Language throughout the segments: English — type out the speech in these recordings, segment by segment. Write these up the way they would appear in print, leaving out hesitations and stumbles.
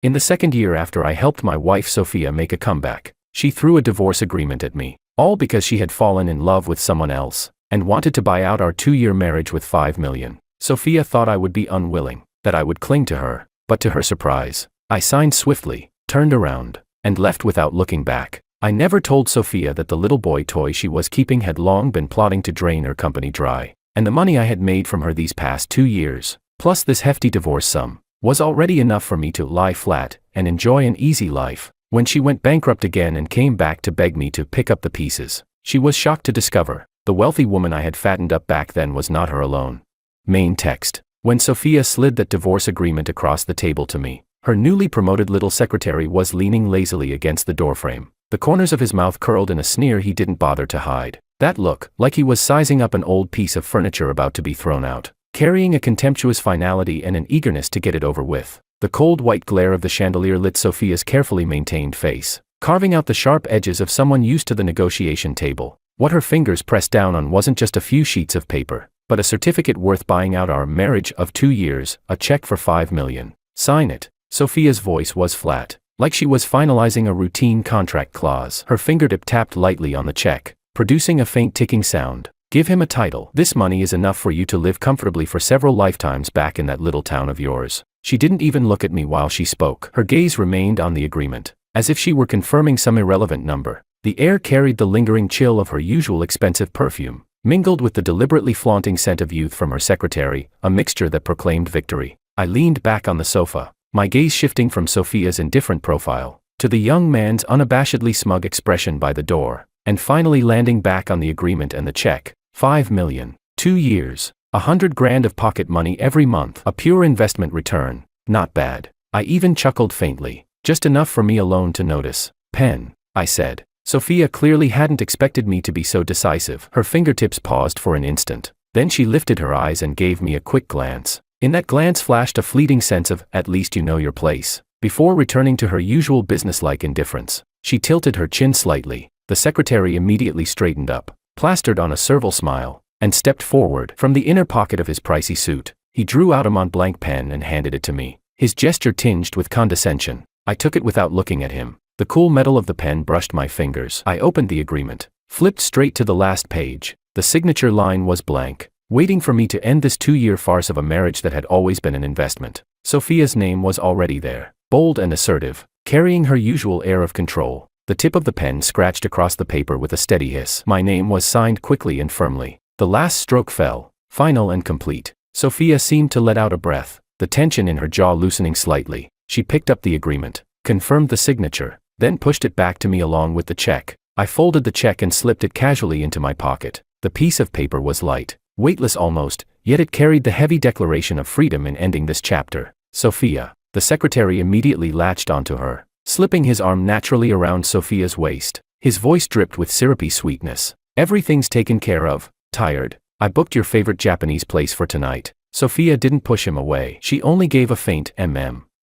In the second year after I helped my wife Sophia make a comeback, she threw a divorce agreement at me, all because she had fallen in love with someone else, and wanted to buy out our 2-year marriage with $5 million. Sophia thought I would be unwilling, that I would cling to her, but to her surprise, I signed swiftly, turned around, and left without looking back. I never told Sophia that the little boy toy she was keeping had long been plotting to drain her company dry, and the money I had made from her these past 2 years, plus this hefty divorce sum, was already enough for me to lie flat and enjoy an easy life. When she went bankrupt again and came back to beg me to pick up the pieces, she was shocked to discover the wealthy woman I had fattened up back then was not her alone. Main text. When Sophia slid that divorce agreement across the table to me, her newly promoted little secretary was leaning lazily against the doorframe, the corners of his mouth curled in a sneer he didn't bother to hide. That look, like he was sizing up an old piece of furniture about to be thrown out, carrying a contemptuous finality and an eagerness to get it over with. The cold white glare of the chandelier lit Sophia's carefully maintained face, carving out the sharp edges of someone used to the negotiation table. What her fingers pressed down on wasn't just a few sheets of paper, but a certificate worth buying out our marriage of 2 years, a check for $5 million. Sign it. Sophia's voice was flat, like she was finalizing a routine contract clause. Her fingertip tapped lightly on the check, producing a faint ticking sound. Give him a title. This money is enough for you to live comfortably for several lifetimes back in that little town of yours. She didn't even look at me while she spoke. Her gaze remained on the agreement, as if she were confirming some irrelevant number. The air carried the lingering chill of her usual expensive perfume, mingled with the deliberately flaunting scent of youth from her secretary, a mixture that proclaimed victory. I leaned back on the sofa, my gaze shifting from Sophia's indifferent profile to the young man's unabashedly smug expression by the door, and finally landing back on the agreement and the check. $5 million. 2 years. $100,000 of pocket money every month. A pure investment return. Not bad. I even chuckled faintly, just enough for me alone to notice. Pen, I said. Sophia clearly hadn't expected me to be so decisive. Her fingertips paused for an instant. Then she lifted her eyes and gave me a quick glance. In that glance flashed a fleeting sense of, at least you know your place. Before returning to her usual businesslike indifference, she tilted her chin slightly. The secretary immediately straightened up, plastered on a servile smile, and stepped forward. From the inner pocket of his pricey suit, he drew out a Montblanc pen and handed it to me, his gesture tinged with condescension. I took it without looking at him. The cool metal of the pen brushed my fingers. I opened the agreement, flipped straight to the last page. The signature line was blank, waiting for me to end this 2-year farce of a marriage that had always been an investment. Sophia's name was already there, bold and assertive, carrying her usual air of control. The tip of the pen scratched across the paper with a steady hiss. My name was signed quickly and firmly. The last stroke fell, final and complete. Sophia seemed to let out a breath, the tension in her jaw loosening slightly. She picked up the agreement, confirmed the signature, then pushed it back to me along with the check. I folded the check and slipped it casually into my pocket. The piece of paper was light, weightless almost, yet it carried the heavy declaration of freedom in ending this chapter. Sophia. The secretary immediately latched onto her, slipping his arm naturally around Sophia's waist. His voice dripped with syrupy sweetness. Everything's taken care of. Tired. I booked your favorite Japanese place for tonight. Sophia didn't push him away. She only gave a faint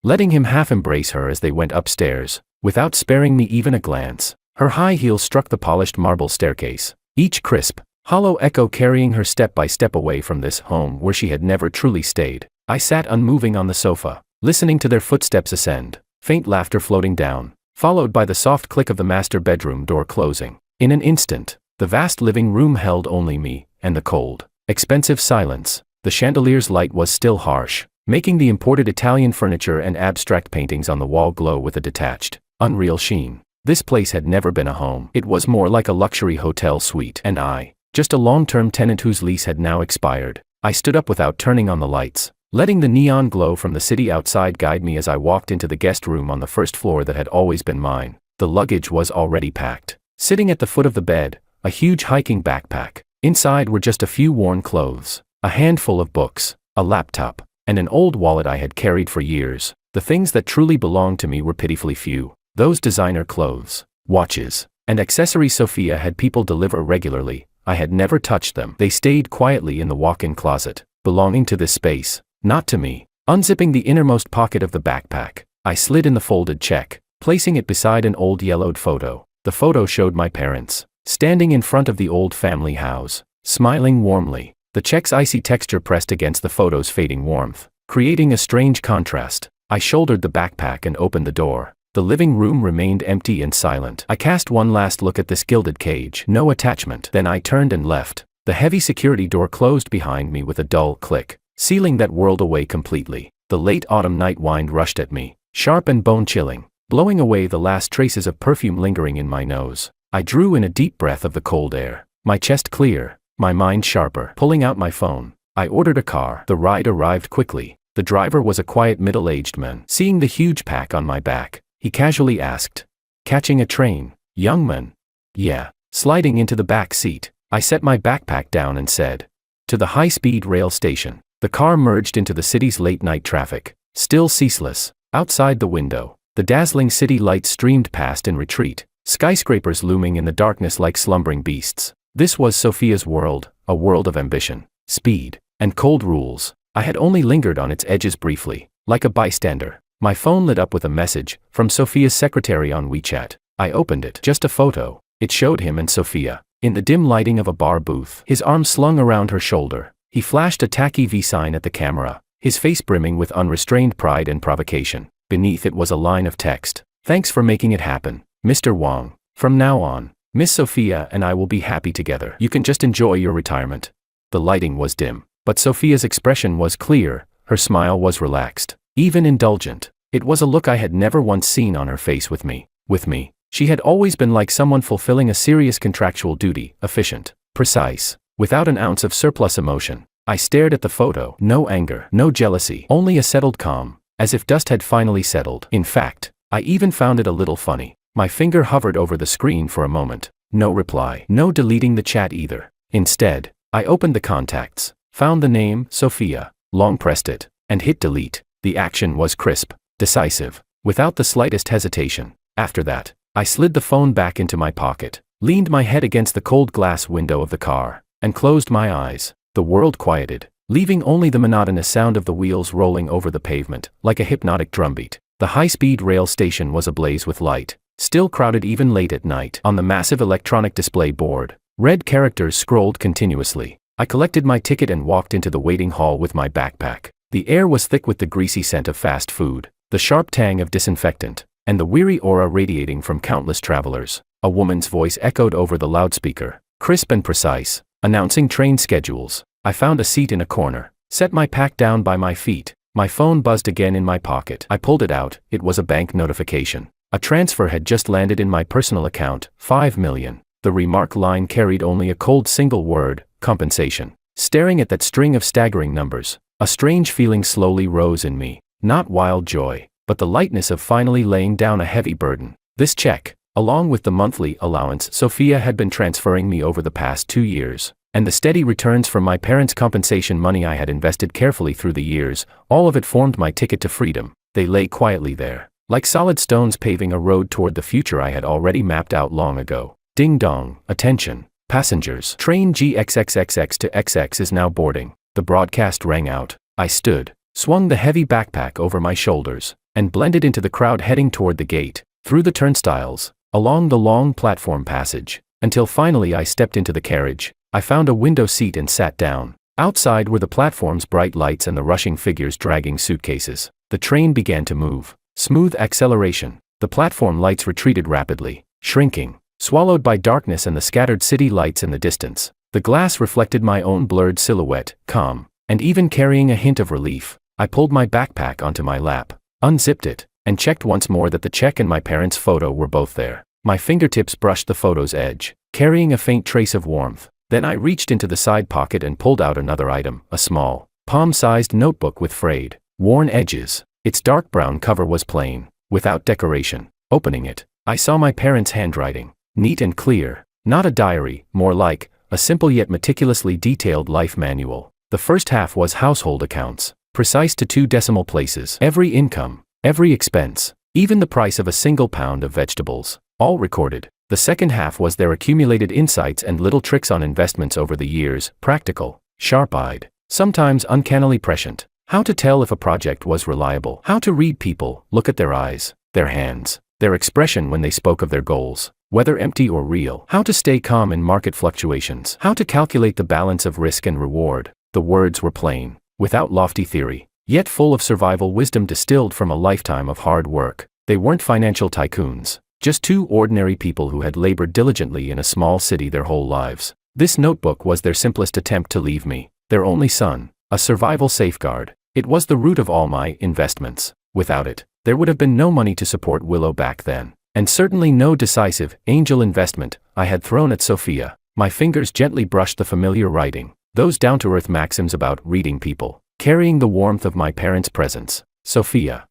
letting him half embrace her as they went upstairs, without sparing me even a glance. Her high heels struck the polished marble staircase, each crisp, hollow echo carrying her step by step away from this home where she had never truly stayed. I sat unmoving on the sofa, listening to their footsteps ascend, faint laughter floating down, followed by the soft click of the master bedroom door closing. In an instant, the vast living room held only me and the cold, expensive silence. The chandelier's light was still harsh, making the imported Italian furniture and abstract paintings on the wall glow with a detached, unreal sheen. This place had never been a home. It was more like a luxury hotel suite, and I, just a long-term tenant whose lease had now expired. I stood up without turning on the lights, letting the neon glow from the city outside guide me as I walked into the guest room on the first floor that had always been mine. The luggage was already packed. Sitting at the foot of the bed, a huge hiking backpack. Inside were just a few worn clothes, a handful of books, a laptop, and an old wallet I had carried for years. The things that truly belonged to me were pitifully few. Those designer clothes, watches, and accessories Sophia had people deliver regularly, I had never touched them. They stayed quietly in the walk-in closet, belonging to this space, not to me. Unzipping the innermost pocket of the backpack, I slid in the folded check, placing it beside an old yellowed photo. The photo showed my parents, standing in front of the old family house, smiling warmly. The check's icy texture pressed against the photo's fading warmth, creating a strange contrast. I shouldered the backpack and opened the door. The living room remained empty and silent. I cast one last look at this gilded cage. No attachment. Then I turned and left. The heavy security door closed behind me with a dull click, sealing that world away completely. The late autumn night wind rushed at me, sharp and bone-chilling, blowing away the last traces of perfume lingering in my nose. I drew in a deep breath of the cold air, my chest clear, my mind sharper. Pulling out my phone, I ordered a car. The ride arrived quickly. The driver was a quiet middle-aged man. Seeing the huge pack on my back, he casually asked, "Catching a train, young man?" "Yeah." Sliding into the back seat, I set my backpack down and said, "To the high-speed rail station." The car merged into the city's late-night traffic, still ceaseless. Outside the window, the dazzling city lights streamed past in retreat, skyscrapers looming in the darkness like slumbering beasts. This was Sophia's world, a world of ambition, speed, and cold rules. I had only lingered on its edges briefly, like a bystander. My phone lit up with a message from Sophia's secretary on WeChat. I opened it. Just a photo. It showed him and Sophia, in the dim lighting of a bar booth, his arm slung around her shoulder. He flashed a tacky V sign at the camera, his face brimming with unrestrained pride and provocation. Beneath it was a line of text. "Thanks for making it happen, Mr. Wang. From now on, Miss Sophia and I will be happy together. You can just enjoy your retirement." The lighting was dim, but Sophia's expression was clear, her smile was relaxed, even indulgent. It was a look I had never once seen on her face with me. With me, she had always been like someone fulfilling a serious contractual duty, efficient, precise, without an ounce of surplus emotion. I stared at the photo. No anger, no jealousy, only a settled calm, as if dust had finally settled. In fact, I even found it a little funny. My finger hovered over the screen for a moment. No reply. No deleting the chat either. Instead, I opened the contacts, found the name, Sophia, long pressed it, and hit delete. The action was crisp, decisive, without the slightest hesitation. After that, I slid the phone back into my pocket, leaned my head against the cold glass window of the car, and closed my eyes. The world quieted, leaving only the monotonous sound of the wheels rolling over the pavement, like a hypnotic drumbeat. The high-speed rail station was ablaze with light, still crowded even late at night. On the massive electronic display board, red characters scrolled continuously. I collected my ticket and walked into the waiting hall with my backpack. The air was thick with the greasy scent of fast food, the sharp tang of disinfectant, and the weary aura radiating from countless travelers. A woman's voice echoed over the loudspeaker, crisp and precise, announcing train schedules. I found a seat in a corner, set my pack down by my feet. My phone buzzed again in my pocket. I pulled it out. It was a bank notification. A transfer had just landed in my personal account, 5 million. The remark line carried only a cold single word, compensation. Staring at that string of staggering numbers, a strange feeling slowly rose in me. Not wild joy, but the lightness of finally laying down a heavy burden. This check, along with the monthly allowance Sophia had been transferring me over the past 2 years, and the steady returns from my parents' compensation money I had invested carefully through the years, all of it formed my ticket to freedom. They lay quietly there, like solid stones paving a road toward the future I had already mapped out long ago. Ding dong, attention, passengers. Train GXXXX to XX is now boarding. The broadcast rang out. I stood, swung the heavy backpack over my shoulders, and blended into the crowd heading toward the gate, through the turnstiles, along the long platform passage, until finally I stepped into the carriage. I found a window seat and sat down. Outside were the platform's bright lights and the rushing figures dragging suitcases. The train began to move. Smooth acceleration. The platform lights retreated rapidly, shrinking, swallowed by darkness and the scattered city lights in the distance. The glass reflected my own blurred silhouette, calm, and even carrying a hint of relief. I pulled my backpack onto my lap, unzipped it, and checked once more that the check and my parents' photo were both there. My fingertips brushed the photo's edge, carrying a faint trace of warmth. Then I reached into the side pocket and pulled out another item, a small, palm-sized notebook with frayed, worn edges. Its dark brown cover was plain, without decoration. Opening it, I saw my parents' handwriting, neat and clear. Not a diary, more like a simple yet meticulously detailed life manual. The first half was household accounts, precise to 2 decimal places. Every income, every expense, even the price of a single pound of vegetables, all recorded. The second half was their accumulated insights and little tricks on investments over the years, practical, sharp-eyed, sometimes uncannily prescient. How to tell if a project was reliable. How to read people, look at their eyes, their hands, their expression when they spoke of their goals, whether empty or real. How to stay calm in market fluctuations. How to calculate the balance of risk and reward. The words were plain, without lofty theory, yet full of survival wisdom distilled from a lifetime of hard work. They weren't financial tycoons, just two ordinary people who had labored diligently in a small city their whole lives. This notebook was their simplest attempt to leave me, their only son, a survival safeguard. It was the root of all my investments. Without it, there would have been no money to support Willow back then, and certainly no decisive, angel investment I had thrown at Sophia. My fingers gently brushed the familiar writing, those down-to-earth maxims about reading people, carrying the warmth of my parents' presence. Sophia.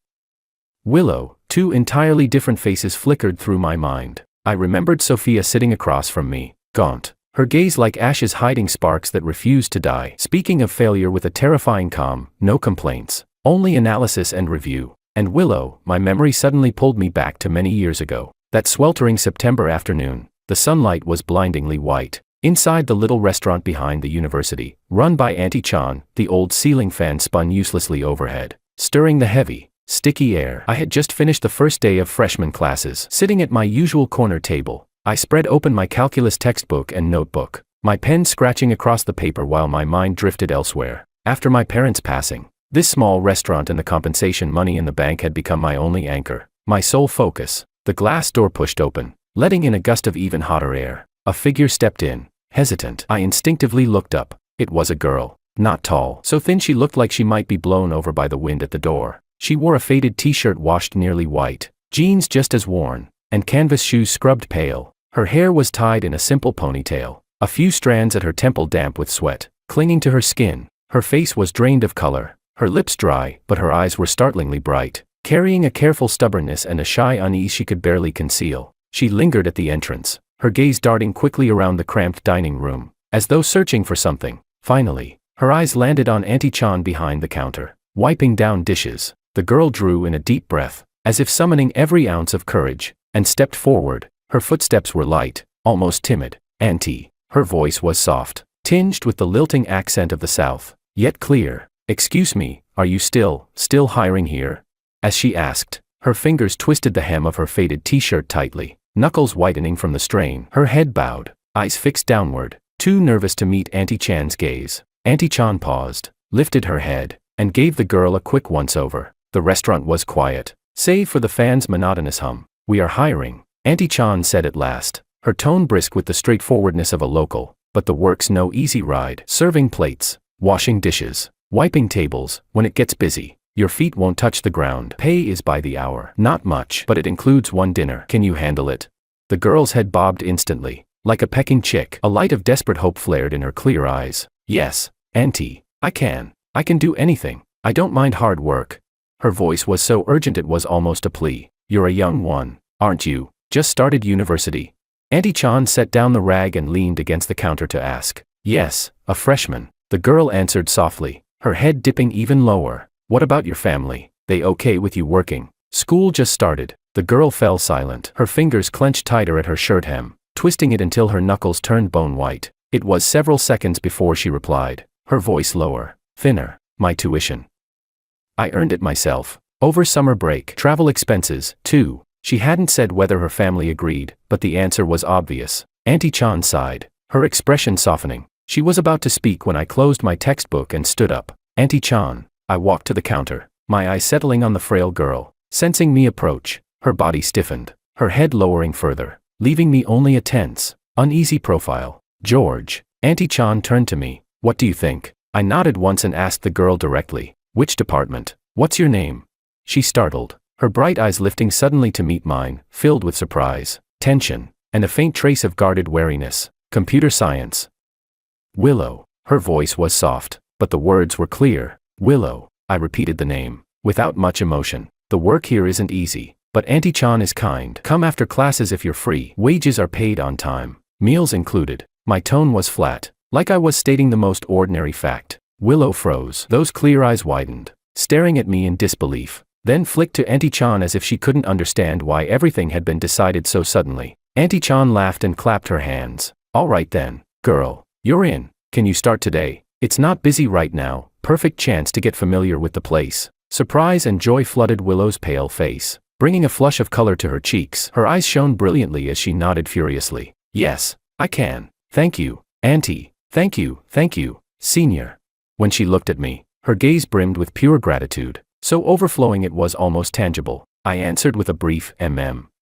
Willow. Two entirely different faces flickered through my mind. I remembered Sophia sitting across from me, gaunt, her gaze like ashes hiding sparks that refused to die, speaking of failure with a terrifying calm, no complaints, only analysis and review. And Willow, my memory suddenly pulled me back to many years ago. That sweltering September afternoon, the sunlight was blindingly white. Inside the little restaurant behind the university, run by Auntie Chan, the old ceiling fan spun uselessly overhead, stirring the heavy, sticky air. I had just finished the first day of freshman classes. Sitting at my usual corner table, I spread open my calculus textbook and notebook, my pen scratching across the paper while my mind drifted elsewhere. After my parents' passing, this small restaurant and the compensation money in the bank had become my only anchor, my sole focus. The glass door pushed open, letting in a gust of even hotter air. A figure stepped in. Hesitant, I instinctively looked up. It was a girl, not tall, so thin she looked like she might be blown over by the wind at the door. She wore a faded t-shirt washed nearly white, jeans just as worn, and canvas shoes scrubbed pale. Her hair was tied in a simple ponytail, a few strands at her temple damp with sweat, clinging to her skin. Her face was drained of color, her lips dry, but her eyes were startlingly bright, carrying a careful stubbornness and a shy unease she could barely conceal. She lingered at the entrance, her gaze darting quickly around the cramped dining room, as though searching for something. Finally, her eyes landed on Auntie Chan behind the counter, wiping down dishes. The girl drew in a deep breath, as if summoning every ounce of courage, and stepped forward. Her footsteps were light, almost timid. Auntie. Her voice was soft, tinged with the lilting accent of the South, yet clear. "Excuse me, are you still hiring here?" As she asked, her fingers twisted the hem of her faded t-shirt tightly, knuckles whitening from the strain. Her head bowed, eyes fixed downward, too nervous to meet Auntie Chan's gaze. Auntie Chan paused, lifted her head, and gave the girl a quick once-over. The restaurant was quiet, save for the fan's monotonous hum. "We are hiring," Auntie Chan said at last, her tone brisk with the straightforwardness of a local. "But the work's no easy ride. Serving plates, washing dishes, wiping tables. When it gets busy, your feet won't touch the ground. Pay is by the hour. Not much, but it includes one dinner. Can you handle it?" The girl's head bobbed instantly, like a pecking chick. A light of desperate hope flared in her clear eyes. "Yes, Auntie, I can. I can do anything. I don't mind hard work." Her voice was so urgent it was almost a plea. "You're a young one, aren't you? Just started university?" Auntie Chan set down the rag and leaned against the counter to ask. "Yes, a freshman," the girl answered softly, her head dipping even lower. "What about your family? They okay with you working?" "School just started." The girl fell silent, her fingers clenched tighter at her shirt hem, twisting it until her knuckles turned bone white. It was several seconds before she replied, her voice lower, thinner. "My tuition. I earned it myself. Over summer break. Travel expenses, too." She hadn't said whether her family agreed, but the answer was obvious. Auntie Chan sighed, her expression softening. She was about to speak when I closed my textbook and stood up. "Auntie Chan." I walked to the counter, my eyes settling on the frail girl. Sensing me approach, her body stiffened, her head lowering further, leaving me only a tense, uneasy profile. "George." Auntie Chan turned to me. "What do you think?" I nodded once and asked the girl directly. "Which department? What's your name?" She startled, her bright eyes lifting suddenly to meet mine, filled with surprise, tension, and a faint trace of guarded wariness. "Computer science." "Willow." Her voice was soft, but the words were clear. "Willow." I repeated the name, without much emotion. "The work here isn't easy, but Auntie Chan is kind. Come after classes if you're free. Wages are paid on time. Meals included." My tone was flat, like I was stating the most ordinary fact. Willow froze. Those clear eyes widened, staring at me in disbelief, then flicked to Auntie Chan as if she couldn't understand why everything had been decided so suddenly. Auntie Chan laughed and clapped her hands. "All right then, girl, you're in. Can you start today? It's not busy right now. Perfect chance to get familiar with the place." Surprise and joy flooded Willow's pale face, bringing a flush of color to her cheeks. Her eyes shone brilliantly as she nodded furiously. "Yes, I can. Thank you, Auntie. Thank you, senior." When she looked at me, Her gaze brimmed with pure gratitude, so overflowing it was almost tangible. I answered with a brief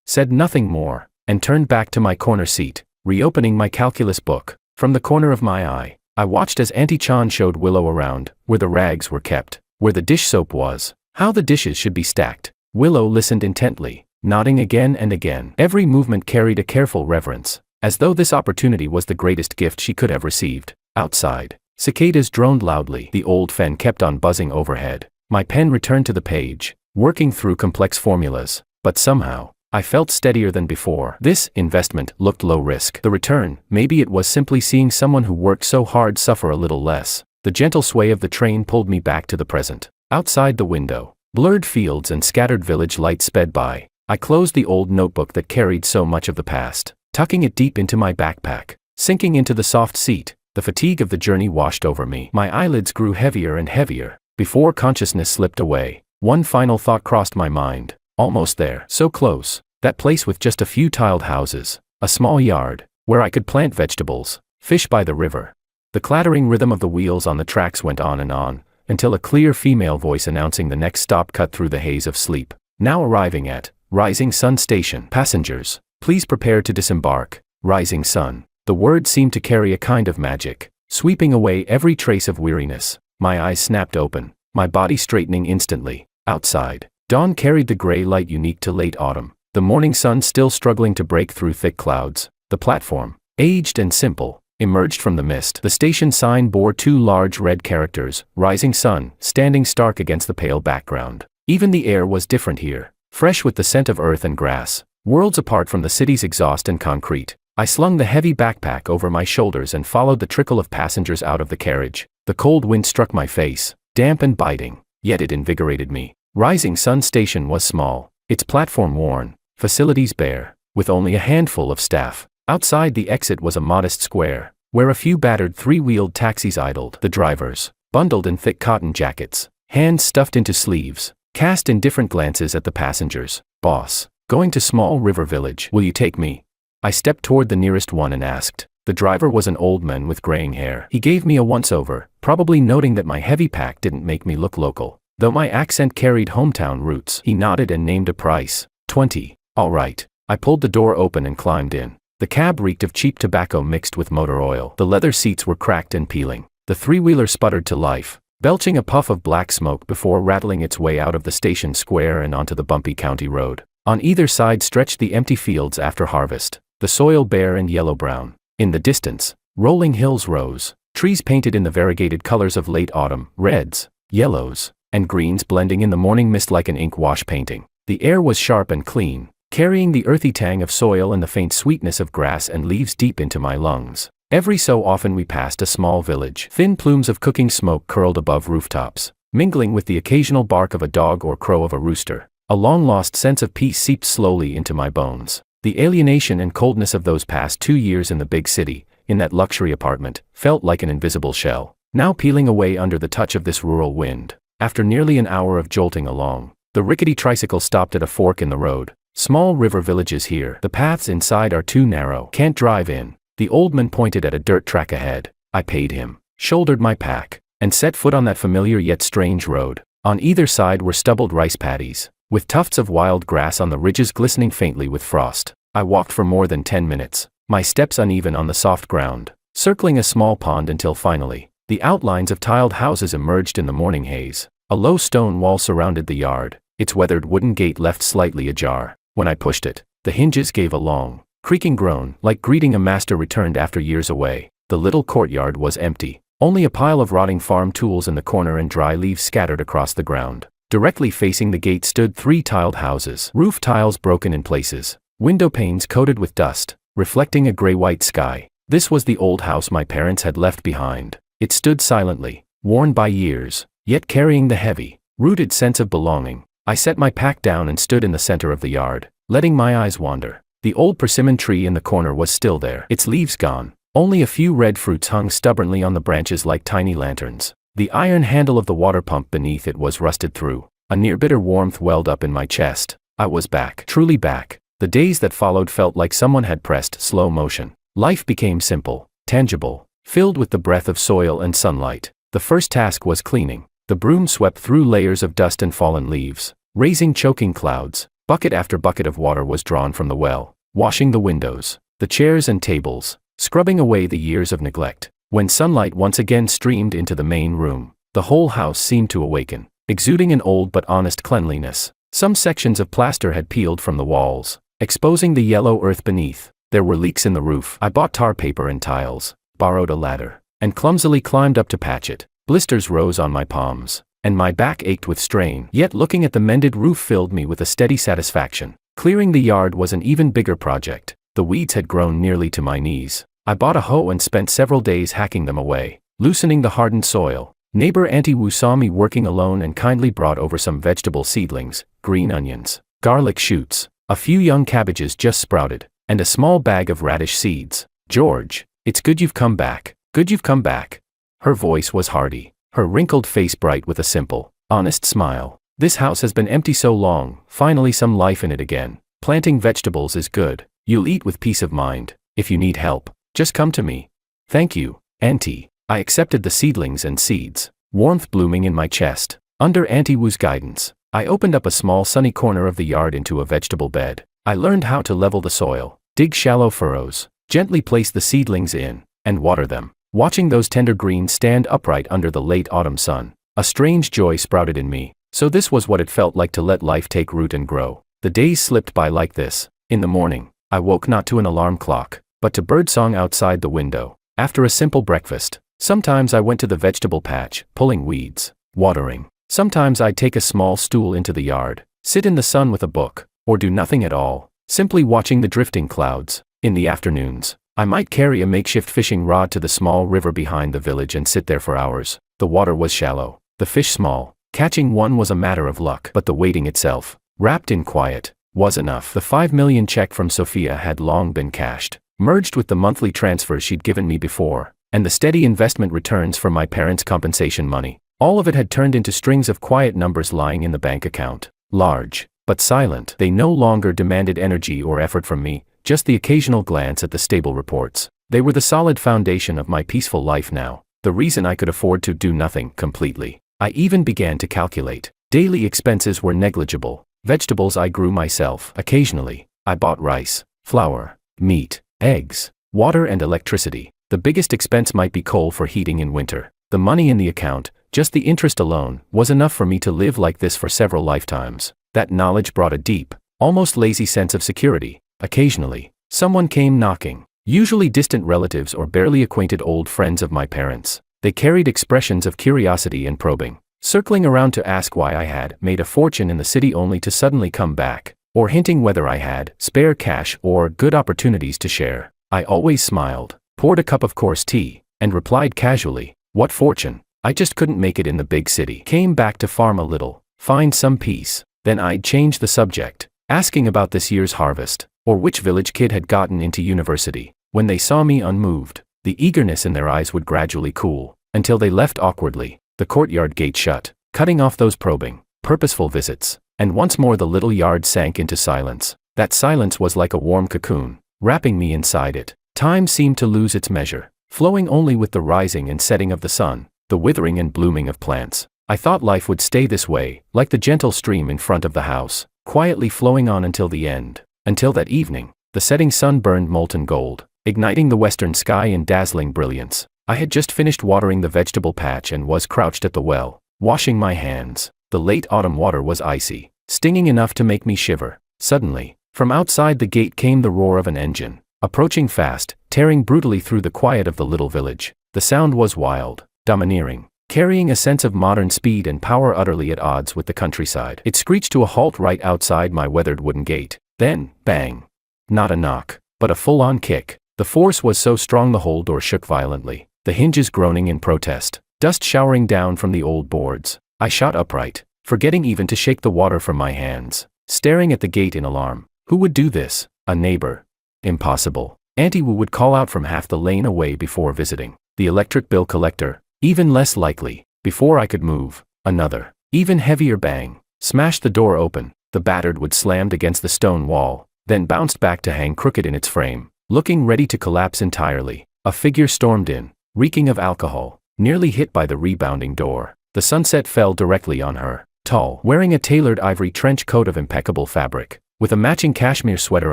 said nothing more, and turned back to my corner seat, reopening my calculus book. From the corner of my eye, I watched as Auntie Chan showed Willow around, where the rags were kept, where the dish soap was, how the dishes should be stacked. Willow listened intently, nodding again and again. Every movement carried a careful reverence, as though this opportunity was the greatest gift she could have received. Outside, cicadas droned loudly. The old fan kept on buzzing overhead. My pen returned to the page, working through complex formulas, but somehow, I felt steadier than before. This investment looked low risk. The return, maybe it was simply seeing someone who worked so hard suffer a little less. The gentle sway of the train pulled me back to the present. Outside the window, blurred fields and scattered village lights sped by. I closed the old notebook that carried so much of the past, tucking it deep into my backpack. Sinking into the soft seat, the fatigue of the journey washed over me. My eyelids grew heavier and heavier. Before consciousness slipped away, one final thought crossed my mind. Almost there, so close. That place with just a few tiled houses, a small yard, where I could plant vegetables, fish by the river. The clattering rhythm of the wheels on the tracks went on, until a clear female voice announcing the next stop cut through the haze of sleep. Now arriving at Rising Sun Station. Passengers, please prepare to disembark. Rising Sun. The word seemed to carry a kind of magic, sweeping away every trace of weariness. My eyes snapped open, my body straightening instantly. Outside, dawn carried the gray light unique to late autumn. The morning sun still struggling to break through thick clouds. The platform, aged and simple, emerged from the mist. The station sign bore two large red characters, Rising Sun, standing stark against the pale background. Even the air was different here, fresh with the scent of earth and grass, worlds apart from the city's exhaust and concrete. I slung the heavy backpack over my shoulders and followed the trickle of passengers out of the carriage. The cold wind struck my face, damp and biting, yet it invigorated me. Rising Sun Station was small, its platform worn, facilities bare, with only a handful of staff. Outside the exit was a modest square, where a few battered three-wheeled taxis idled. The drivers, bundled in thick cotton jackets, hands stuffed into sleeves, cast indifferent glances at the passengers. Boss, going to Small River Village. Will you take me? I stepped toward the nearest one and asked. The driver was an old man with graying hair. He gave me a once-over, probably noting that my heavy pack didn't make me look local. Though my accent carried hometown roots, he nodded and named a price. 20. All right. I pulled the door open and climbed in. The cab reeked of cheap tobacco mixed with motor oil. The leather seats were cracked and peeling. The three-wheeler sputtered to life, belching a puff of black smoke before rattling its way out of the station square and onto the bumpy county road. On either side stretched the empty fields after harvest, the soil bare and yellow-brown. In the distance, rolling hills rose, trees painted in the variegated colors of late autumn, reds, yellows, and greens blending in the morning mist like an ink wash painting. The air was sharp and clean, carrying the earthy tang of soil and the faint sweetness of grass and leaves deep into my lungs. Every so often we passed a small village. Thin plumes of cooking smoke curled above rooftops, mingling with the occasional bark of a dog or crow of a rooster. A long-lost sense of peace seeped slowly into my bones. The alienation and coldness of those past 2 years in the big city, in that luxury apartment, felt like an invisible shell, now peeling away under the touch of this rural wind. After nearly an hour of jolting along, the rickety tricycle stopped at a fork in the road. Small River Villages here. The paths inside are too narrow. Can't drive in. The old man pointed at a dirt track ahead. I paid him, shouldered my pack, and set foot on that familiar yet strange road. On either side were stubbled rice paddies, with tufts of wild grass on the ridges glistening faintly with frost. I walked for more than 10 minutes, my steps uneven on the soft ground, circling a small pond until finally, the outlines of tiled houses emerged in the morning haze. A low stone wall surrounded the yard, its weathered wooden gate left slightly ajar. When I pushed it, the hinges gave a long, creaking groan, like greeting a master returned after years away. The little courtyard was empty, only a pile of rotting farm tools in the corner and dry leaves scattered across the ground. Directly facing the gate stood 3 tiled houses, roof tiles broken in places, window panes coated with dust, reflecting a gray-white sky. This was the old house my parents had left behind. It stood silently, worn by years, yet carrying the heavy, rooted sense of belonging. I set my pack down and stood in the center of the yard, letting my eyes wander. The old persimmon tree in the corner was still there, its leaves gone. Only a few red fruits hung stubbornly on the branches like tiny lanterns. The iron handle of the water pump beneath it was rusted through. A near-bitter warmth welled up in my chest. I was back, truly back. The days that followed felt like someone had pressed slow motion. Life became simple, tangible, filled with the breath of soil and sunlight. The first task was cleaning. The broom swept through layers of dust and fallen leaves, raising choking clouds. Bucket after bucket of water was drawn from the well, washing the windows, the chairs and tables, scrubbing away the years of neglect. When sunlight once again streamed into the main room, the whole house seemed to awaken, exuding an old but honest cleanliness. Some sections of plaster had peeled from the walls, exposing the yellow earth beneath. There were leaks in the roof. I bought tar paper and tiles, borrowed a ladder, and clumsily climbed up to patch it. Blisters rose on my palms, and my back ached with strain. Yet looking at the mended roof filled me with a steady satisfaction. Clearing the yard was an even bigger project. The weeds had grown nearly to my knees. I bought a hoe and spent several days hacking them away, loosening the hardened soil. Neighbor Auntie Wu saw me working alone and kindly brought over some vegetable seedlings, green onions, garlic shoots, a few young cabbages just sprouted, and a small bag of radish seeds. "George, it's good you've come back. Good you've come back." Her voice was hearty, her wrinkled face bright with a simple, honest smile. "This house has been empty so long, finally some life in it again. Planting vegetables is good. You'll eat with peace of mind. If you need help, just come to me." "Thank you, Auntie." I accepted the seedlings and seeds, warmth blooming in my chest. Under Auntie Wu's guidance, I opened up a small sunny corner of the yard into a vegetable bed. I learned how to level the soil, dig shallow furrows, gently place the seedlings in, and water them. Watching those tender greens stand upright under the late autumn sun, a strange joy sprouted in me. So this was what it felt like to let life take root and grow. The days slipped by like this. In the morning, I woke not to an alarm clock, but to birdsong outside the window. After a simple breakfast, sometimes I went to the vegetable patch, pulling weeds, watering. Sometimes I'd take a small stool into the yard, sit in the sun with a book, or do nothing at all, simply watching the drifting clouds. In the afternoons, I might carry a makeshift fishing rod to the small river behind the village and sit there for hours. The water was shallow, the fish small. Catching one was a matter of luck, but the waiting itself, wrapped in quiet, was enough. The 5 million check from Sophia had long been cashed, merged with the monthly transfers she'd given me before, and the steady investment returns from my parents' compensation money. All of it had turned into strings of quiet numbers lying in the bank account. Large, but silent. They no longer demanded energy or effort from me, just the occasional glance at the stable reports. They were the solid foundation of my peaceful life now, the reason I could afford to do nothing completely. I even began to calculate. Daily expenses were negligible. Vegetables I grew myself. Occasionally, I bought rice, flour, meat, eggs, water and electricity. The biggest expense might be coal for heating in winter. The money in the account, just the interest alone, was enough for me to live like this for several lifetimes. That knowledge brought a deep, almost lazy sense of security. Occasionally, someone came knocking, usually distant relatives or barely acquainted old friends of my parents. They carried expressions of curiosity and probing, circling around to ask why I had made a fortune in the city only to suddenly come back, or hinting whether I had spare cash or good opportunities to share. I always smiled, poured a cup of coarse tea, and replied casually, "What fortune? I just couldn't make it in the big city. Came back to farm a little, find some peace." Then I'd change the subject, asking about this year's harvest, or which village kid had gotten into university. When they saw me unmoved, the eagerness in their eyes would gradually cool, until they left awkwardly, the courtyard gate shut, cutting off those probing, purposeful visits, and once more the little yard sank into silence. That silence was like a warm cocoon, wrapping me inside it. Time seemed to lose its measure, flowing only with the rising and setting of the sun, the withering and blooming of plants. I thought life would stay this way, like the gentle stream in front of the house, quietly flowing on until the end. Until that evening, the setting sun burned molten gold, igniting the western sky in dazzling brilliance. I had just finished watering the vegetable patch and was crouched at the well, washing my hands. The late autumn water was icy, stinging enough to make me shiver. Suddenly, from outside the gate came the roar of an engine, approaching fast, tearing brutally through the quiet of the little village. The sound was wild, domineering, carrying a sense of modern speed and power utterly at odds with the countryside. It screeched to a halt right outside my weathered wooden gate. Then, bang! Not a knock, but a full-on kick. The force was so strong the whole door shook violently, the hinges groaning in protest, dust showering down from the old boards. I shot upright, forgetting even to shake the water from my hands, staring at the gate in alarm. Who would do this? A neighbor? Impossible. Auntie Wu would call out from half the lane away before visiting. The electric bill collector? Even less likely. Before I could move, another, even heavier bang, smashed the door open. The battered wood slammed against the stone wall, then bounced back to hang crooked in its frame, looking ready to collapse entirely. A figure stormed in, reeking of alcohol, nearly hit by the rebounding door. The sunset fell directly on her, tall, wearing a tailored ivory trench coat of impeccable fabric, with a matching cashmere sweater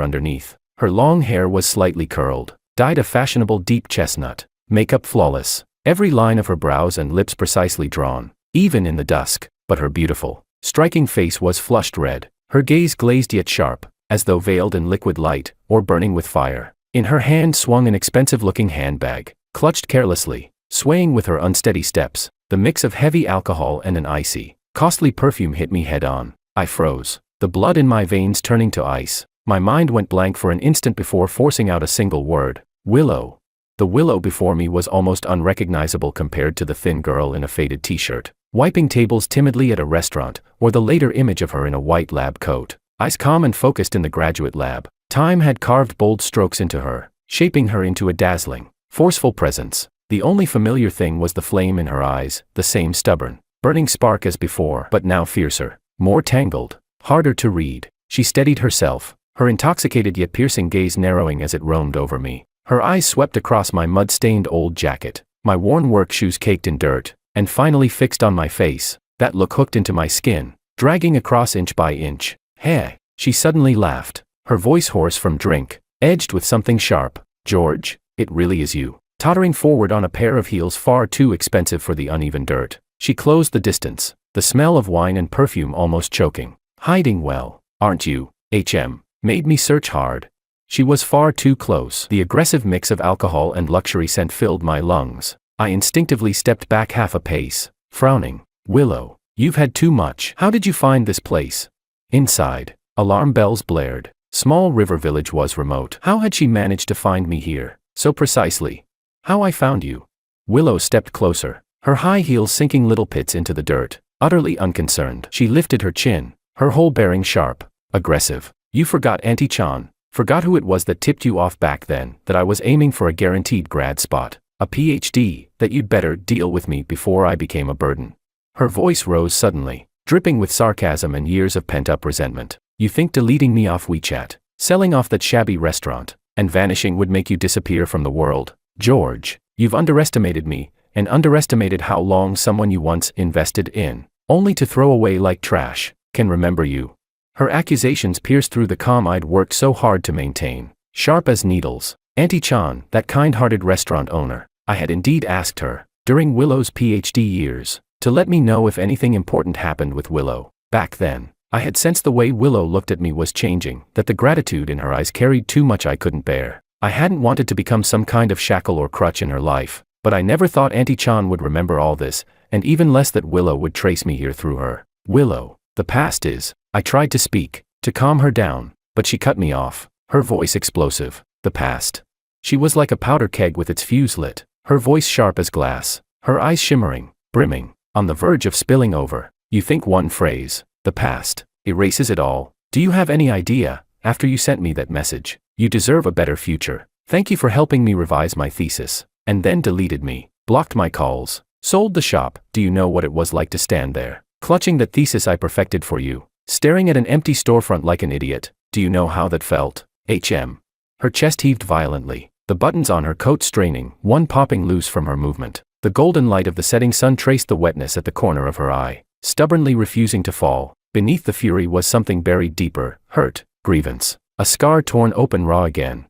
underneath. Her long hair was slightly curled, dyed a fashionable deep chestnut, makeup flawless, every line of her brows and lips precisely drawn, even in the dusk, but her beautiful, striking face was flushed red, her gaze glazed yet sharp, as though veiled in liquid light, or burning with fire. In her hand swung an expensive-looking handbag, clutched carelessly, swaying with her unsteady steps. The mix of heavy alcohol and an icy, costly perfume hit me head-on. I froze, the blood in my veins turning to ice. My mind went blank for an instant before forcing out a single word: Willow. The Willow before me was almost unrecognizable compared to the thin girl in a faded t-shirt, wiping tables timidly at a restaurant, or the later image of her in a white lab coat, eyes calm and focused in the graduate lab. Time had carved bold strokes into her, shaping her into a dazzling, forceful presence. The only familiar thing was the flame in her eyes, the same stubborn, burning spark as before, but now fiercer, more tangled, harder to read. She steadied herself, her intoxicated yet piercing gaze narrowing as it roamed over me. Her eyes swept across my mud-stained old jacket, my worn work shoes caked in dirt, and finally fixed on my face. That look hooked into my skin, dragging across inch by inch. Hey, she suddenly laughed, her voice hoarse from drink, edged with something sharp. George, it really is you. Tottering forward on a pair of heels far too expensive for the uneven dirt, she closed the distance, the smell of wine and perfume almost choking. Hiding well, aren't you? Made me search hard. She was far too close. The aggressive mix of alcohol and luxury scent filled my lungs. I instinctively stepped back half a pace, frowning. Willow, you've had too much. How did you find this place? Inside, alarm bells blared. Small river village was remote. How had she managed to find me here, so precisely? How I found you? Willow stepped closer, her high heels sinking little pits into the dirt, utterly unconcerned. She lifted her chin, her whole bearing sharp, aggressive. You forgot Auntie Chan, forgot who it was that tipped you off back then, that I was aiming for a guaranteed grad spot, a PhD, that you'd better deal with me before I became a burden. Her voice rose suddenly, dripping with sarcasm and years of pent-up resentment. You think deleting me off WeChat, selling off that shabby restaurant, and vanishing would make you disappear from the world? George, you've underestimated me, and underestimated how long someone you once invested in, only to throw away like trash, can remember you. Her accusations pierced through the calm I'd worked so hard to maintain, sharp as needles. Auntie Chan, that kind-hearted restaurant owner, I had indeed asked her, during Willow's PhD years, to let me know if anything important happened with Willow. Back then, I had sensed the way Willow looked at me was changing, that the gratitude in her eyes carried too much I couldn't bear. I hadn't wanted to become some kind of shackle or crutch in her life, but I never thought Auntie Chan would remember all this, and even less that Willow would trace me here through her. Willow, the past is. I tried to speak, to calm her down, but she cut me off, her voice explosive. The past. She was like a powder keg with its fuse lit, her voice sharp as glass, her eyes shimmering, brimming, on the verge of spilling over. You think one phrase, the past, erases it all? Do you have any idea, after you sent me that message, you deserve a better future? Thank you for helping me revise my thesis, and then deleted me, blocked my calls, sold the shop. Do you know what it was like to stand there, clutching that thesis I perfected for you, staring at an empty storefront like an idiot? Do you know how that felt? Her chest heaved violently, the buttons on her coat straining, one popping loose from her movement. The golden light of the setting sun traced the wetness at the corner of her eye, stubbornly refusing to fall. Beneath the fury was something buried deeper, hurt, grievance, a scar torn open raw again.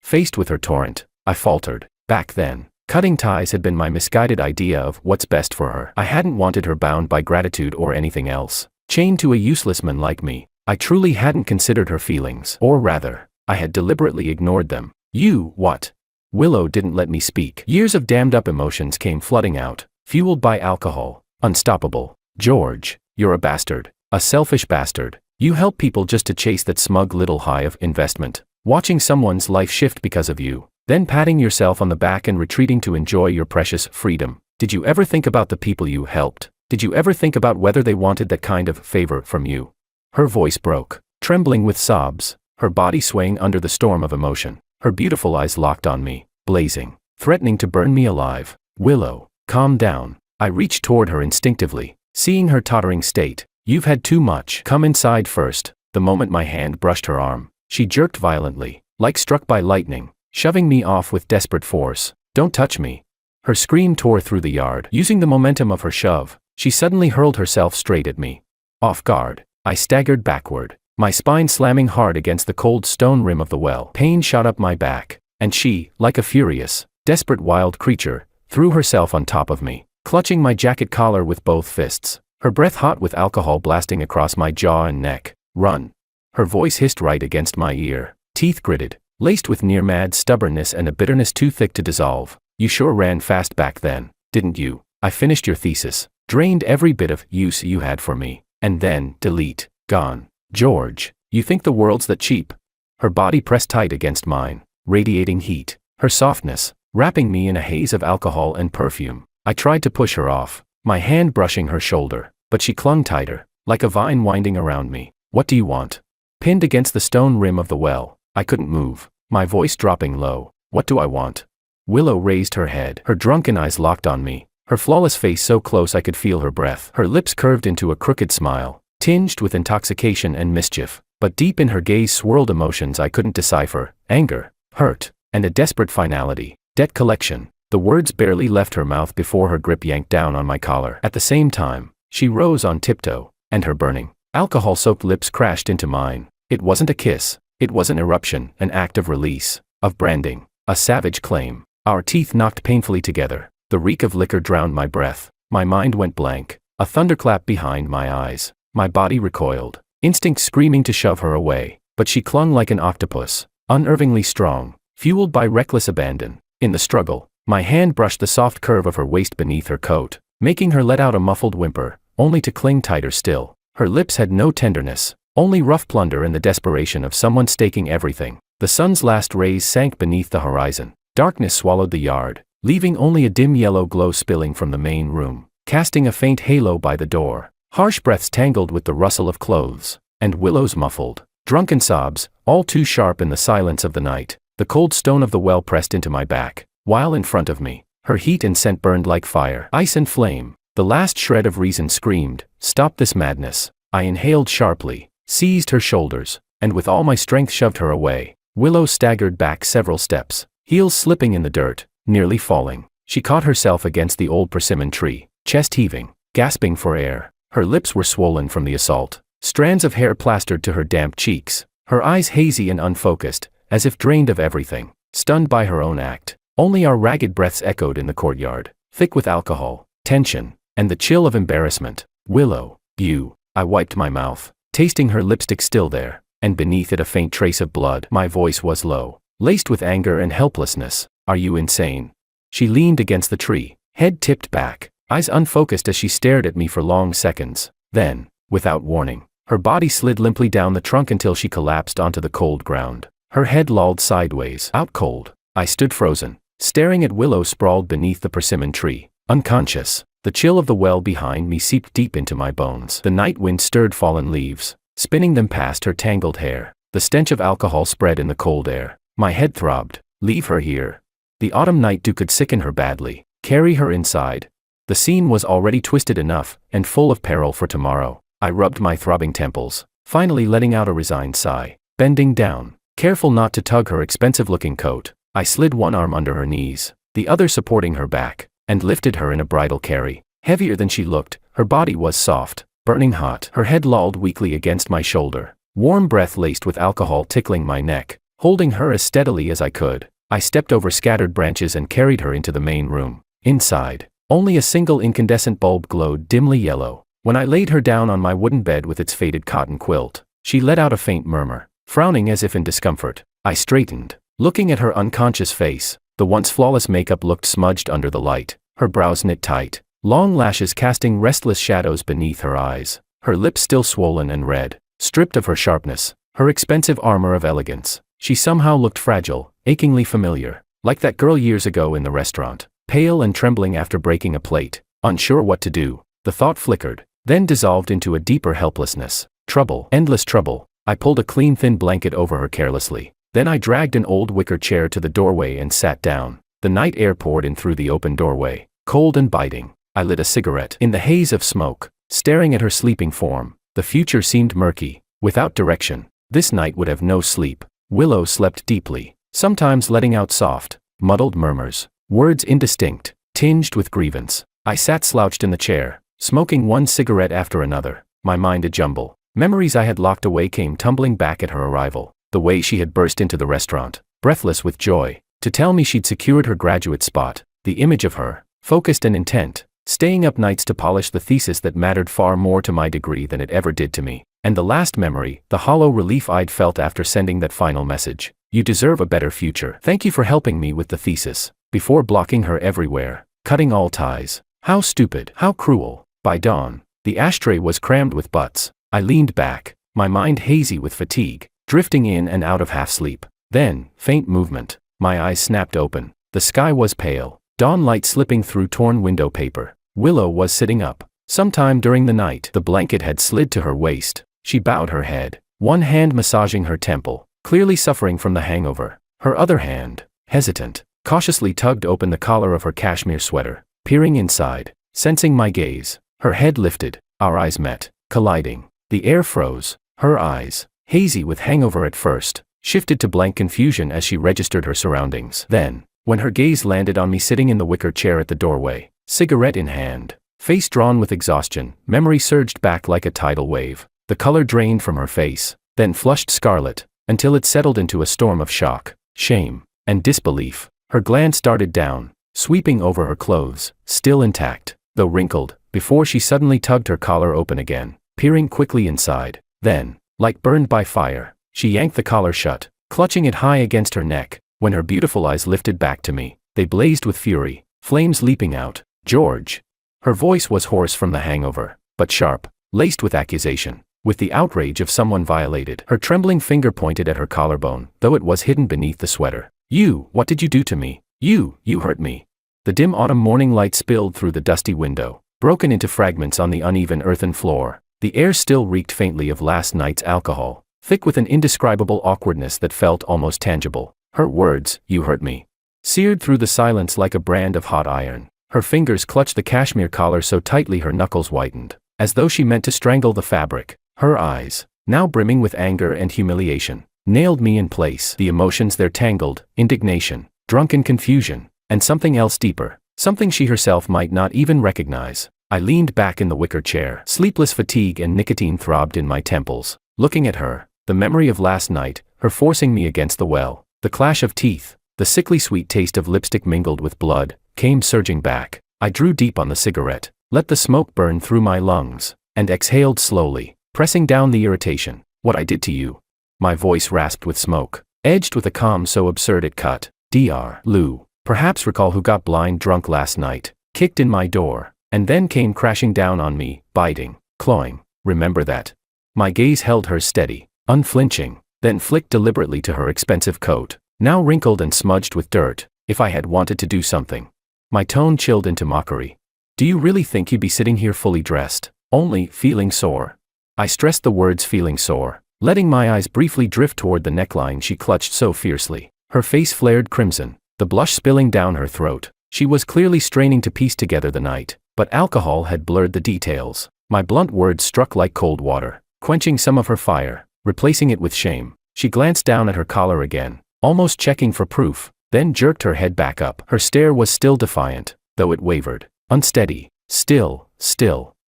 Faced with her torrent, I faltered. Back then, cutting ties had been my misguided idea of what's best for her. I hadn't wanted her bound by gratitude or anything else, chained to a useless man like me. I truly hadn't considered her feelings, or rather, I had deliberately ignored them. You, what? Willow didn't let me speak. Years of dammed up emotions came flooding out, fueled by alcohol, unstoppable. George, you're a bastard, a selfish bastard. You help people just to chase that smug little high of investment, watching someone's life shift because of you, then patting yourself on the back and retreating to enjoy your precious freedom. Did you ever think about the people you helped? Did you ever think about whether they wanted that kind of favor from you? Her voice broke, trembling with sobs, her body swaying under the storm of emotion. Her beautiful eyes locked on me, blazing, threatening to burn me alive. Willow, calm down. I reached toward her instinctively, seeing her tottering state. You've had too much. Come inside first. The moment my hand brushed her arm, she jerked violently, like struck by lightning, shoving me off with desperate force. Don't touch me. Her scream tore through the yard. Using the momentum of her shove, She suddenly hurled herself straight at me. Off guard, I staggered backward, my spine slamming hard against the cold stone rim of the well. Pain shot up my back, and she, like a furious, desperate wild creature, threw herself on top of me, clutching my jacket collar with both fists, her breath hot with alcohol blasting across my jaw and neck. Run. Her voice hissed right against my ear, teeth gritted, laced with near-mad stubbornness and a bitterness too thick to dissolve. You sure ran fast back then, didn't you? I finished your thesis, drained every bit of use you had for me, and then, delete, gone. George, you think the world's that cheap? Her body pressed tight against mine, radiating heat, her softness, wrapping me in a haze of alcohol and perfume. I tried to push her off, my hand brushing her shoulder, but she clung tighter, like a vine winding around me. What do you want? Pinned against the stone rim of the well, I couldn't move, my voice dropping low. What do I want? Willow raised her head, her drunken eyes locked on me, her flawless face so close I could feel her breath. Her lips curved into a crooked smile, tinged with intoxication and mischief, but deep in her gaze swirled emotions I couldn't decipher: anger, hurt, and a desperate finality. Debt collection. The words barely left her mouth before her grip yanked down on my collar. At the same time, she rose on tiptoe, and her burning, alcohol-soaked lips crashed into mine. It wasn't a kiss, it was an eruption, an act of release, of branding, a savage claim. Our teeth knocked painfully together, the reek of liquor drowned my breath, my mind went blank, a thunderclap behind my eyes, my body recoiled, instinct screaming to shove her away, but she clung like an octopus, unervingly strong, fueled by reckless abandon. In the struggle, my hand brushed the soft curve of her waist beneath her coat, making her let out a muffled whimper, only to cling tighter still. Her lips had no tenderness, only rough plunder and the desperation of someone staking everything. The sun's last rays sank beneath the horizon. Darkness swallowed the yard, leaving only a dim yellow glow spilling from the main room, casting a faint halo by the door. Harsh breaths tangled with the rustle of clothes, and Willow's muffled, drunken sobs, all too sharp in the silence of the night. The cold stone of the well pressed into my back, while in front of me, her heat and scent burned like fire, ice and flame. The last shred of reason screamed, "Stop this madness." I inhaled sharply, seized her shoulders, and with all my strength shoved her away. Willow staggered back several steps, heels slipping in the dirt, nearly falling. She caught herself against the old persimmon tree, chest heaving, gasping for air. Her lips were swollen from the assault, strands of hair plastered to her damp cheeks, her eyes hazy and unfocused, as if drained of everything. Stunned by her own act, only our ragged breaths echoed in the courtyard, thick with alcohol, tension, and the chill of embarrassment. Willow, you. I wiped my mouth, tasting her lipstick still there, and beneath it a faint trace of blood. My voice was low, laced with anger and helplessness. Are you insane? She leaned against the tree, head tipped back, eyes unfocused as she stared at me for long seconds. Then, without warning, her body slid limply down the trunk until she collapsed onto the cold ground. Her head lolled sideways, out cold. I stood frozen, staring at Willow sprawled beneath the persimmon tree, unconscious. The chill of the well behind me seeped deep into my bones. The night wind stirred fallen leaves, spinning them past her tangled hair. The stench of alcohol spread in the cold air. My head throbbed. Leave her here. The autumn night dew could sicken her badly. Carry her inside. The scene was already twisted enough, and full of peril for tomorrow. I rubbed my throbbing temples, finally letting out a resigned sigh. Bending down, careful not to tug her expensive-looking coat, I slid one arm under her knees, the other supporting her back, and lifted her in a bridal carry. Heavier than she looked, her body was soft, burning hot. Her head lolled weakly against my shoulder, warm breath laced with alcohol tickling my neck. Holding her as steadily as I could, I stepped over scattered branches and carried her into the main room. Inside, only a single incandescent bulb glowed dimly yellow. When I laid her down on my wooden bed with its faded cotton quilt, she let out a faint murmur, frowning as if in discomfort. I straightened, looking at her unconscious face. The once flawless makeup looked smudged under the light, her brows knit tight, long lashes casting restless shadows beneath her eyes, her lips still swollen and red. Stripped of her sharpness, her expensive armor of elegance, she somehow looked fragile, achingly familiar, like that girl years ago in the restaurant, pale and trembling after breaking a plate, unsure what to do. The thought flickered, then dissolved into a deeper helplessness. Trouble, endless trouble. I pulled a clean thin blanket over her carelessly. Then I dragged an old wicker chair to the doorway and sat down. The night air poured in through the open doorway, cold and biting. I lit a cigarette. In the haze of smoke, staring at her sleeping form, the future seemed murky, without direction. This night would have no sleep. Willow slept deeply, sometimes letting out soft, muddled murmurs, words indistinct, tinged with grievance. I sat slouched in the chair, smoking one cigarette after another, my mind a jumble. Memories I had locked away came tumbling back at her arrival. The way she had burst into the restaurant, breathless with joy, to tell me she'd secured her graduate spot. The image of her, focused and intent, staying up nights to polish the thesis that mattered far more to my degree than it ever did to me. And the last memory, the hollow relief I'd felt after sending that final message. You deserve a better future. Thank you for helping me with the thesis. Before blocking her everywhere, cutting all ties. How stupid, how cruel. By dawn, the ashtray was crammed with butts. I leaned back, my mind hazy with fatigue, drifting in and out of half-sleep. Then, faint movement. My eyes snapped open. The sky was pale, dawn light slipping through torn window paper. Willow was sitting up. Sometime during the night, the blanket had slid to her waist. She bowed her head, one hand massaging her temple, clearly suffering from the hangover. Her other hand, hesitant, cautiously tugged open the collar of her cashmere sweater, peering inside, sensing my gaze. Her head lifted, our eyes met, colliding. The air froze. Her eyes, hazy with hangover at first, shifted to blank confusion as she registered her surroundings. Then, when her gaze landed on me sitting in the wicker chair at the doorway, cigarette in hand, face drawn with exhaustion, memory surged back like a tidal wave. The color drained from her face, then flushed scarlet, until it settled into a storm of shock, shame, and disbelief. Her glance darted down, sweeping over her clothes, still intact, though wrinkled, before she suddenly tugged her collar open again, peering quickly inside. Then, like burned by fire, she yanked the collar shut, clutching it high against her neck. When her beautiful eyes lifted back to me, they blazed with fury, flames leaping out. George. Her voice was hoarse from the hangover, but sharp, laced with accusation. With the outrage of someone violated. Her trembling finger pointed at her collarbone, though it was hidden beneath the sweater. You, what did you do to me? You hurt me. The dim autumn morning light spilled through the dusty window, broken into fragments on the uneven earthen floor. The air still reeked faintly of last night's alcohol, thick with an indescribable awkwardness that felt almost tangible. Her words, you hurt me, seared through the silence like a brand of hot iron. Her fingers clutched the cashmere collar so tightly her knuckles whitened, as though she meant to strangle the fabric. Her eyes, now brimming with anger and humiliation, nailed me in place. The emotions there tangled, indignation, drunken confusion, and something else deeper, something she herself might not even recognize. I leaned back in the wicker chair. Sleepless fatigue and nicotine throbbed in my temples. Looking at her, the memory of last night, her forcing me against the well, the clash of teeth, the sickly sweet taste of lipstick mingled with blood, came surging back. I drew deep on the cigarette, let the smoke burn through my lungs, and exhaled slowly, pressing down the irritation. What I did to you. My voice rasped with smoke, edged with a calm so absurd it cut. Dr. Lou, perhaps recall who got blind drunk last night, kicked in my door, and then came crashing down on me, biting, clawing. Remember that? My gaze held hers steady, unflinching, then flicked deliberately to her expensive coat, now wrinkled and smudged with dirt. If I had wanted to do something. My tone chilled into mockery. Do you really think you'd be sitting here fully dressed, only feeling sore? I stressed the words feeling sore, letting my eyes briefly drift toward the neckline she clutched so fiercely. Her face flared crimson, the blush spilling down her throat. She was clearly straining to piece together the night, but alcohol had blurred the details. My blunt words struck like cold water, quenching some of her fire, replacing it with shame. She glanced down at her collar again, almost checking for proof, then jerked her head back up. Her stare was still defiant, though it wavered, unsteady. Still,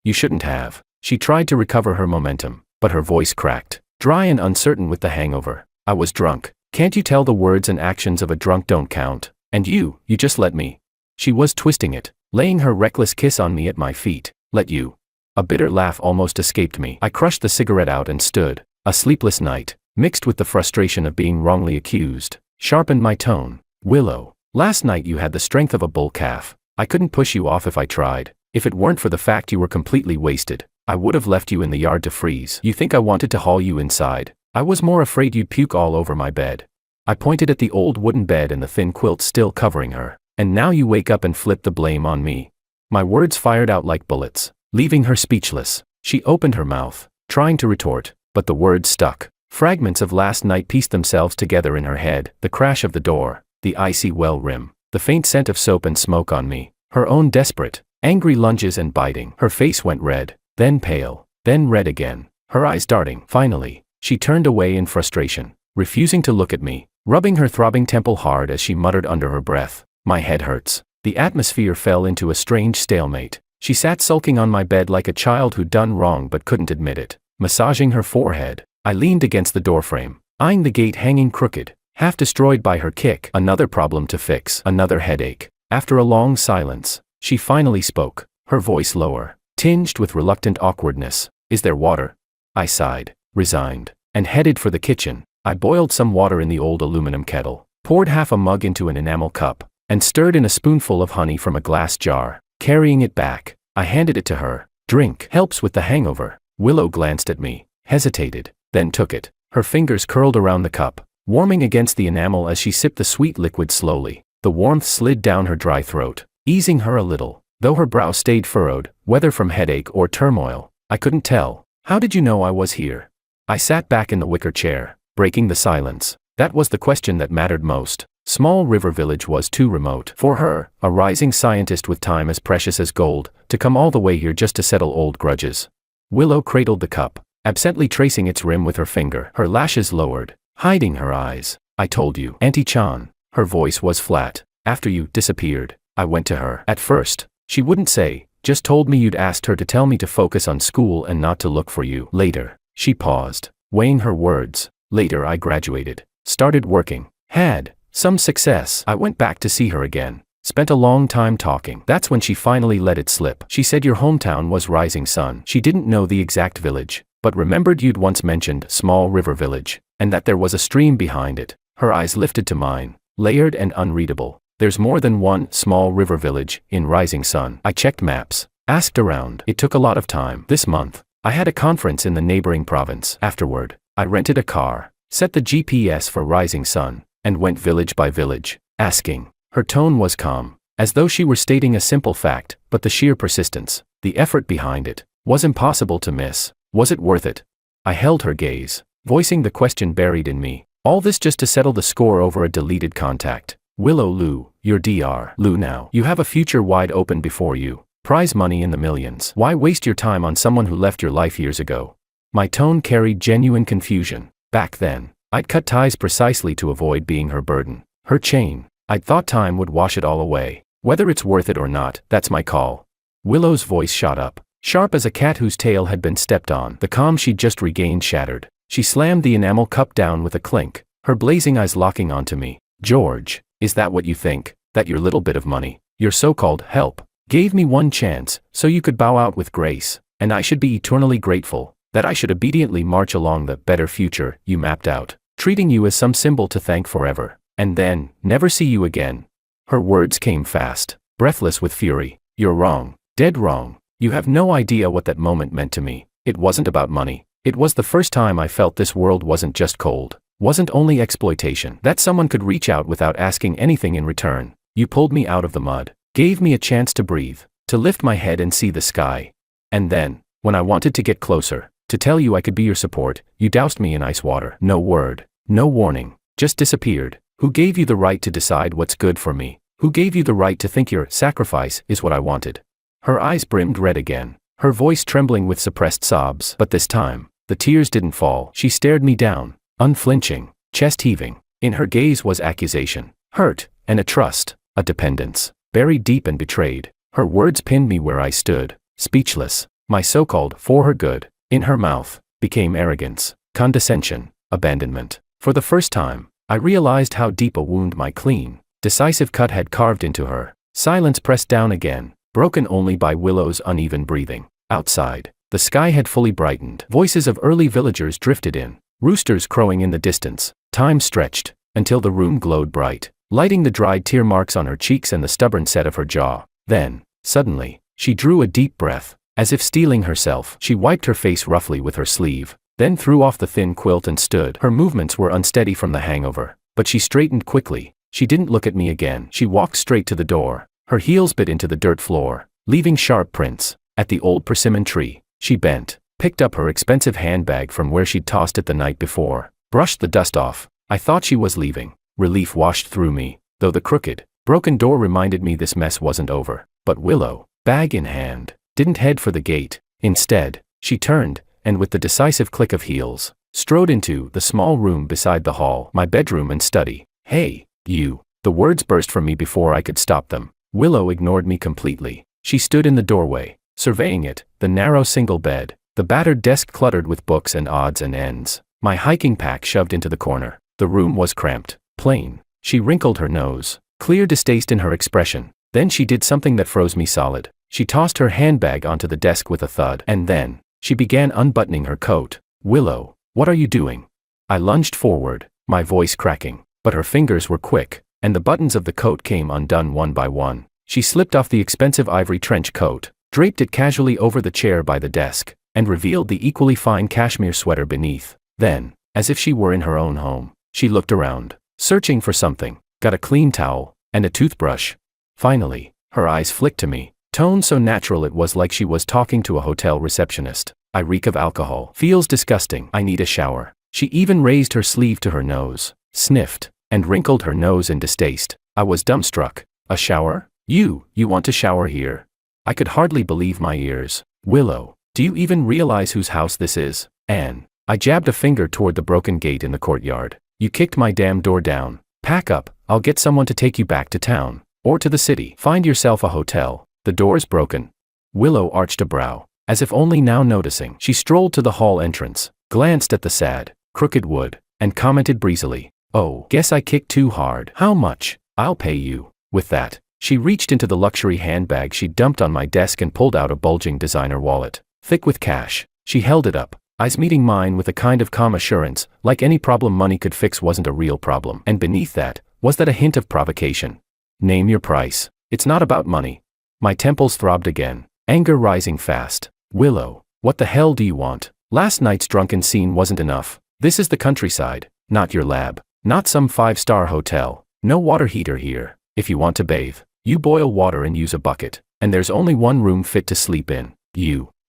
you shouldn't have. She tried to recover her momentum, but her voice cracked, dry and uncertain with the hangover. I was drunk. Can't you tell the words and actions of a drunk don't count? And you just let me. She was twisting it, laying her reckless kiss on me at my feet. Let you. A bitter laugh almost escaped me. I crushed the cigarette out and stood. A sleepless night, mixed with the frustration of being wrongly accused, sharpened my tone. Willow, last night you had the strength of a bull calf. I couldn't push you off if I tried. If it weren't for the fact you were completely wasted, I would have left you in the yard to freeze. You think I wanted to haul you inside? I was more afraid you'd puke all over my bed. I pointed at the old wooden bed and the thin quilt still covering her. And now you wake up and flip the blame on me. My words fired out like bullets, leaving her speechless. She opened her mouth, trying to retort, but the words stuck. Fragments of last night pieced themselves together in her head. The crash of the door, the icy well rim, the faint scent of soap and smoke on me, her own desperate, angry lunges and biting. Her face went red, then pale, then red again, her eyes darting. Finally, she turned away in frustration, refusing to look at me, rubbing her throbbing temple hard as she muttered under her breath, "My head hurts." The atmosphere fell into a strange stalemate. She sat sulking on my bed like a child who'd done wrong but couldn't admit it, massaging her forehead. I leaned against the doorframe, eyeing the gate hanging crooked, half destroyed by her kick. Another problem to fix, another headache. After a long silence, she finally spoke, her voice lower, tinged with reluctant awkwardness. Is there water? I sighed, resigned, and headed for the kitchen. I boiled some water in the old aluminum kettle, poured half a mug into an enamel cup, and stirred in a spoonful of honey from a glass jar. Carrying it back, I handed it to her. Drink. Helps with the hangover. Willow glanced at me, hesitated, then took it. Her fingers curled around the cup, warming against the enamel as she sipped the sweet liquid slowly. The warmth slid down her dry throat, easing her a little, though her brow stayed furrowed, whether from headache or turmoil. I couldn't tell. How did you know I was here? I sat back in the wicker chair, breaking the silence. That was the question that mattered most. Small River Village was too remote for her, a rising scientist with time as precious as gold, to come all the way here just to settle old grudges. Willow cradled the cup, absently tracing its rim with her finger, her lashes lowered, hiding her eyes. I told you, Auntie Chan. Her voice was flat. After you disappeared, I went to her. At first, she wouldn't say, just told me you'd asked her to tell me to focus on school and not to look for you. Later, she paused, weighing her words. Later I graduated, started working, had some success. I went back to see her again, spent a long time talking. That's when she finally let it slip. She said your hometown was Rising Sun. She didn't know the exact village, but remembered you'd once mentioned Small River Village, and that there was a stream behind it. Her eyes lifted to mine, layered and unreadable. There's more than one Small River Village in Rising Sun. I checked maps, asked around. It took a lot of time. This month, I had a conference in the neighboring province. Afterward, I rented a car, set the GPS for Rising Sun, and went village by village, asking. Her tone was calm, as though she were stating a simple fact, but the sheer persistence, the effort behind it, was impossible to miss. Was it worth it? I held her gaze, voicing the question buried in me. All this just to settle the score over a deleted contact. Willow Lu, you're Dr. Lu now. You have a future wide open before you. Prize money in the millions. Why waste your time on someone who left your life years ago? My tone carried genuine confusion. Back then, I'd cut ties precisely to avoid being her burden, her chain. I'd thought time would wash it all away. Whether it's worth it or not, that's my call. Willow's voice shot up, sharp as a cat whose tail had been stepped on. The calm she'd just regained shattered. She slammed the enamel cup down with a clink, her blazing eyes locking onto me. George, is that what you think? That your little bit of money, your so-called help, gave me one chance, so you could bow out with grace, and I should be eternally grateful, that I should obediently march along the better future you mapped out, treating you as some symbol to thank forever, and then, never see you again. Her words came fast, breathless with fury. You're wrong, dead wrong. You have no idea what that moment meant to me. It wasn't about money. It was the first time I felt this world wasn't just cold, wasn't only exploitation, that someone could reach out without asking anything in return. You pulled me out of the mud, gave me a chance to breathe, to lift my head and see the sky. And then, when I wanted to get closer, to tell you I could be your support, you doused me in ice water. No word, no warning, just disappeared. Who gave you the right to decide what's good for me? Who gave you the right to think your sacrifice is what I wanted? Her eyes brimmed red again, her voice trembling with suppressed sobs. But this time, the tears didn't fall. She stared me down, unflinching, chest heaving. In her gaze was accusation, hurt, and a trust, a dependence, buried deep and betrayed. Her words pinned me where I stood, speechless. My so-called for her good, in her mouth, became arrogance, condescension, abandonment. For the first time, I realized how deep a wound my clean, decisive cut had carved into her. Silence pressed down again, broken only by Willow's uneven breathing. Outside, the sky had fully brightened. Voices of early villagers drifted in, roosters crowing in the distance. Time stretched, until the room glowed bright, lighting the dried tear marks on her cheeks and the stubborn set of her jaw. Then, suddenly, she drew a deep breath, as if steeling herself. She wiped her face roughly with her sleeve, then threw off the thin quilt and stood. Her movements were unsteady from the hangover, but she straightened quickly. She didn't look at me again. She walked straight to the door. Her heels bit into the dirt floor, leaving sharp prints. At the old persimmon tree, she bent, picked up her expensive handbag from where she'd tossed it the night before, brushed the dust off. I thought she was leaving. Relief washed through me, though the crooked, broken door reminded me this mess wasn't over. But Willow, bag in hand, didn't head for the gate. Instead, she turned, and with the decisive click of heels, strode into the small room beside the hall, my bedroom and study. Hey, you. The words burst from me before I could stop them. Willow ignored me completely. She stood in the doorway, surveying it, the narrow single bed, the battered desk cluttered with books and odds and ends, my hiking pack shoved into the corner. The room was cramped, plain. She wrinkled her nose, clear distaste in her expression. Then she did something that froze me solid. She tossed her handbag onto the desk with a thud, and then she began unbuttoning her coat. "Willow, what are you doing?" I lunged forward, my voice cracking, but her fingers were quick, and the buttons of the coat came undone one by one. She slipped off the expensive ivory trench coat, draped it casually over the chair by the desk, and revealed the equally fine cashmere sweater beneath. Then, as if she were in her own home, she looked around, searching for something, got a clean towel, and a toothbrush. Finally, her eyes flicked to me, tone so natural it was like she was talking to a hotel receptionist. "I reek of alcohol. Feels disgusting. I need a shower." She even raised her sleeve to her nose, sniffed, and wrinkled her nose in distaste. I was dumbstruck. "A shower? You want to shower here?" I could hardly believe my ears. "Willow, do you even realize whose house this is?" "Anne." I jabbed a finger toward the broken gate in the courtyard. "You kicked my damn door down. Pack up, I'll get someone to take you back to town. Or to the city. Find yourself a hotel. The door's broken." Willow arched a brow, as if only now noticing. She strolled to the hall entrance, glanced at the sad, crooked wood, and commented breezily, "Oh, guess I kicked too hard. How much? I'll pay you." With that, she reached into the luxury handbag she dumped on my desk and pulled out a bulging designer wallet, thick with cash. She held it up, eyes meeting mine with a kind of calm assurance, like any problem money could fix wasn't a real problem. And beneath that, was that a hint of provocation? "Name your price. It's not about money." My temples throbbed again, anger rising fast. "Willow, what the hell do you want? Last night's drunken scene wasn't enough. This is the countryside, not your lab, not some 5-star hotel. No water heater here. If you want to bathe, you boil water and use a bucket, and there's only one room fit to sleep in.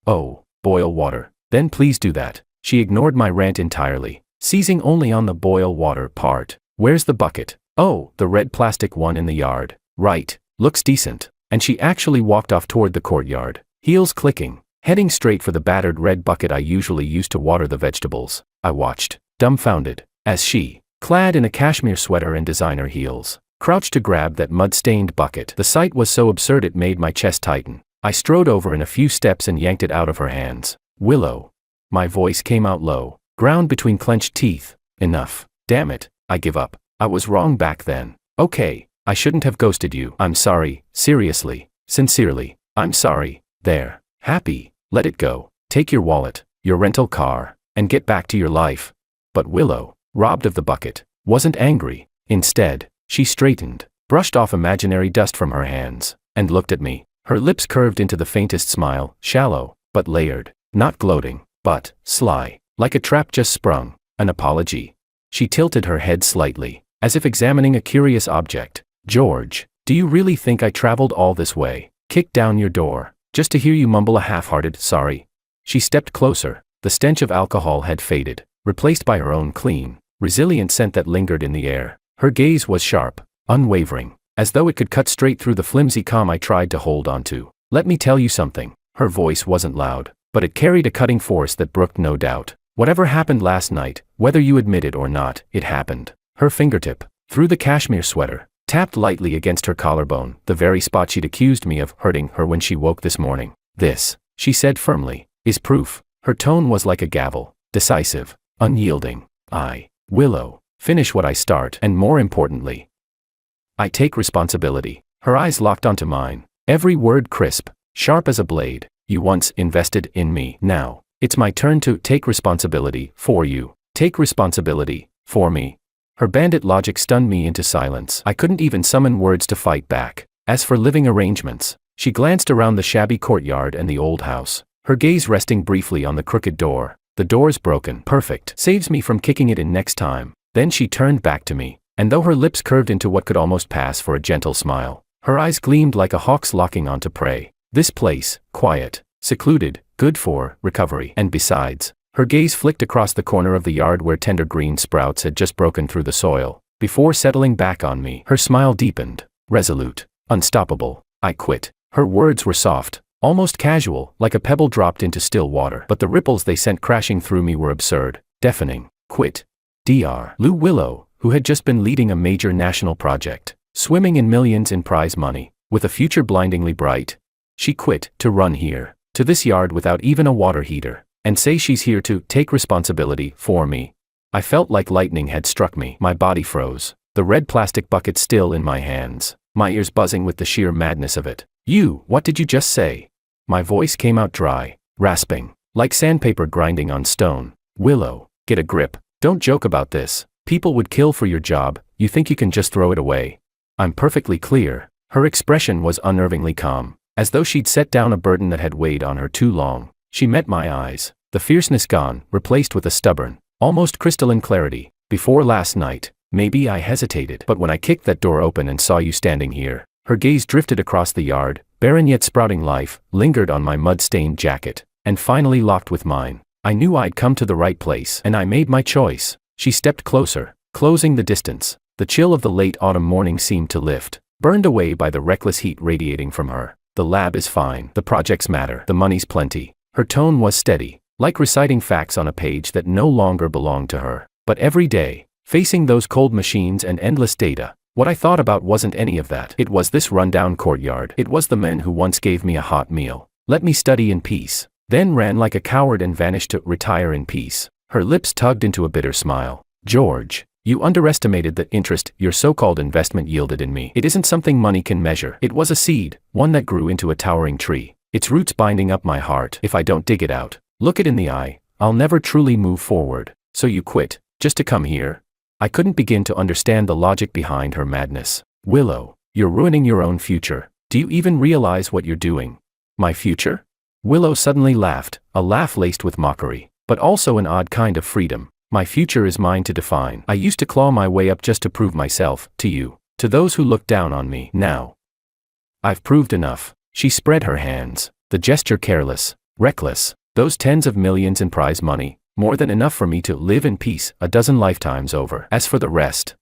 Oh, boil water. Then please do that." She ignored my rant entirely, seizing only on the boil water part. "Where's the bucket?" "Oh, the red plastic one in the yard." "Right, looks decent." And she actually walked off toward the courtyard, heels clicking, heading straight for the battered red bucket I usually used to water the vegetables. I watched, dumbfounded, as she, clad in a cashmere sweater and designer heels, crouched to grab that mud-stained bucket. The sight was so absurd it made my chest tighten. I strode over in a few steps and yanked it out of her hands. "Willow." My voice came out low, ground between clenched teeth. "Enough. Damn it, I give up. I was wrong back then. Okay, I shouldn't have ghosted you. I'm sorry, seriously, sincerely, I'm sorry. There. Happy, let it go. Take your wallet, your rental car, and get back to your life." But Willow, robbed of the bucket, wasn't angry. Instead, she straightened, brushed off imaginary dust from her hands, and looked at me. Her lips curved into the faintest smile, shallow, but layered, not gloating, but sly, like a trap just sprung. An apology. She tilted her head slightly, as if examining a curious object. "George, do you really think I traveled all this way, kicked down your door, just to hear you mumble a half-hearted sorry?" She stepped closer. The stench of alcohol had faded, replaced by her own clean, resilient scent that lingered in the air. Her gaze was sharp, unwavering, as though it could cut straight through the flimsy calm I tried to hold onto. "Let me tell you something." Her voice wasn't loud, but it carried a cutting force that brooked no doubt. "Whatever happened last night, whether you admit it or not, it happened." Her fingertip, through the cashmere sweater, tapped lightly against her collarbone, the very spot she'd accused me of hurting her when she woke this morning. "This," she said firmly, "is proof." Her tone was like a gavel, decisive, unyielding. Willow, finish what I start, and more importantly, I take responsibility." Her eyes locked onto mine, every word crisp, sharp as a blade. "You once invested in me. Now, it's my turn to take responsibility for you. Take responsibility for me." Her bandit logic stunned me into silence. I couldn't even summon words to fight back. As for living arrangements, she glanced around the shabby courtyard and the old house, her gaze resting briefly on the crooked door. "The door's broken. Perfect. Saves me from kicking it in next time." Then she turned back to me, and though her lips curved into what could almost pass for a gentle smile, her eyes gleamed like a hawk's locking onto prey. "This place, quiet, secluded, good for recovery. And besides," her gaze flicked across the corner of the yard where tender green sprouts had just broken through the soil. Before settling back on me, her smile deepened, resolute, unstoppable. I quit. Her words were soft, almost casual, like a pebble dropped into still water. But the ripples they sent crashing through me were absurd, deafening. Quit. Dr. Lou Willow, who had just been leading a major national project, swimming in millions in prize money, with a future blindingly bright, She quit to run here, to this yard without even a water heater, and say she's here to take responsibility for me. I felt like lightning had struck me. My body froze, the red plastic bucket still in my hands, my ears buzzing with the sheer madness of it. What did you just say? My voice came out dry, rasping, like sandpaper grinding on stone. Willow, get a grip. Don't joke about this. People would kill for your job. You think you can just throw it away? I'm perfectly clear. Her expression was unnervingly calm, as though she'd set down a burden that had weighed on her too long. She met my eyes, the fierceness gone, replaced with a stubborn, almost crystalline clarity. Before last night, maybe I hesitated, but when I kicked that door open and saw you standing here, her gaze drifted across the yard, barren yet sprouting life, lingered on my mud-stained jacket, and finally locked with mine. I knew I'd come to the right place, and I made my choice. She stepped closer, closing the distance. The chill of the late autumn morning seemed to lift, burned away by the reckless heat radiating from her. The lab is fine, the projects matter, the money's plenty. Her tone was steady, like reciting facts on a page that no longer belonged to her. But every day, facing those cold machines and endless data, what I thought about wasn't any of that. It was this rundown courtyard. It was the men who once gave me a hot meal, let me study in peace, then ran like a coward and vanished to retire in peace. Her lips tugged into a bitter smile. George, you underestimated the interest your so-called investment yielded in me. It isn't something money can measure. It was a seed, one that grew into a towering tree, its roots binding up my heart. If I don't dig it out, look it in the eye, I'll never truly move forward. So you quit, just to come here? I couldn't begin to understand the logic behind her madness. Willow, you're ruining your own future. Do you even realize what you're doing? My future? Willow suddenly laughed, a laugh laced with mockery, but also an odd kind of freedom. My future is mine to define. I used to claw my way up just to prove myself, to you, to those who looked down on me. Now, I've proved enough. She spread her hands, the gesture careless, reckless. Those tens of millions in prize money, more than enough for me to live in peace a dozen lifetimes over. As for the rest,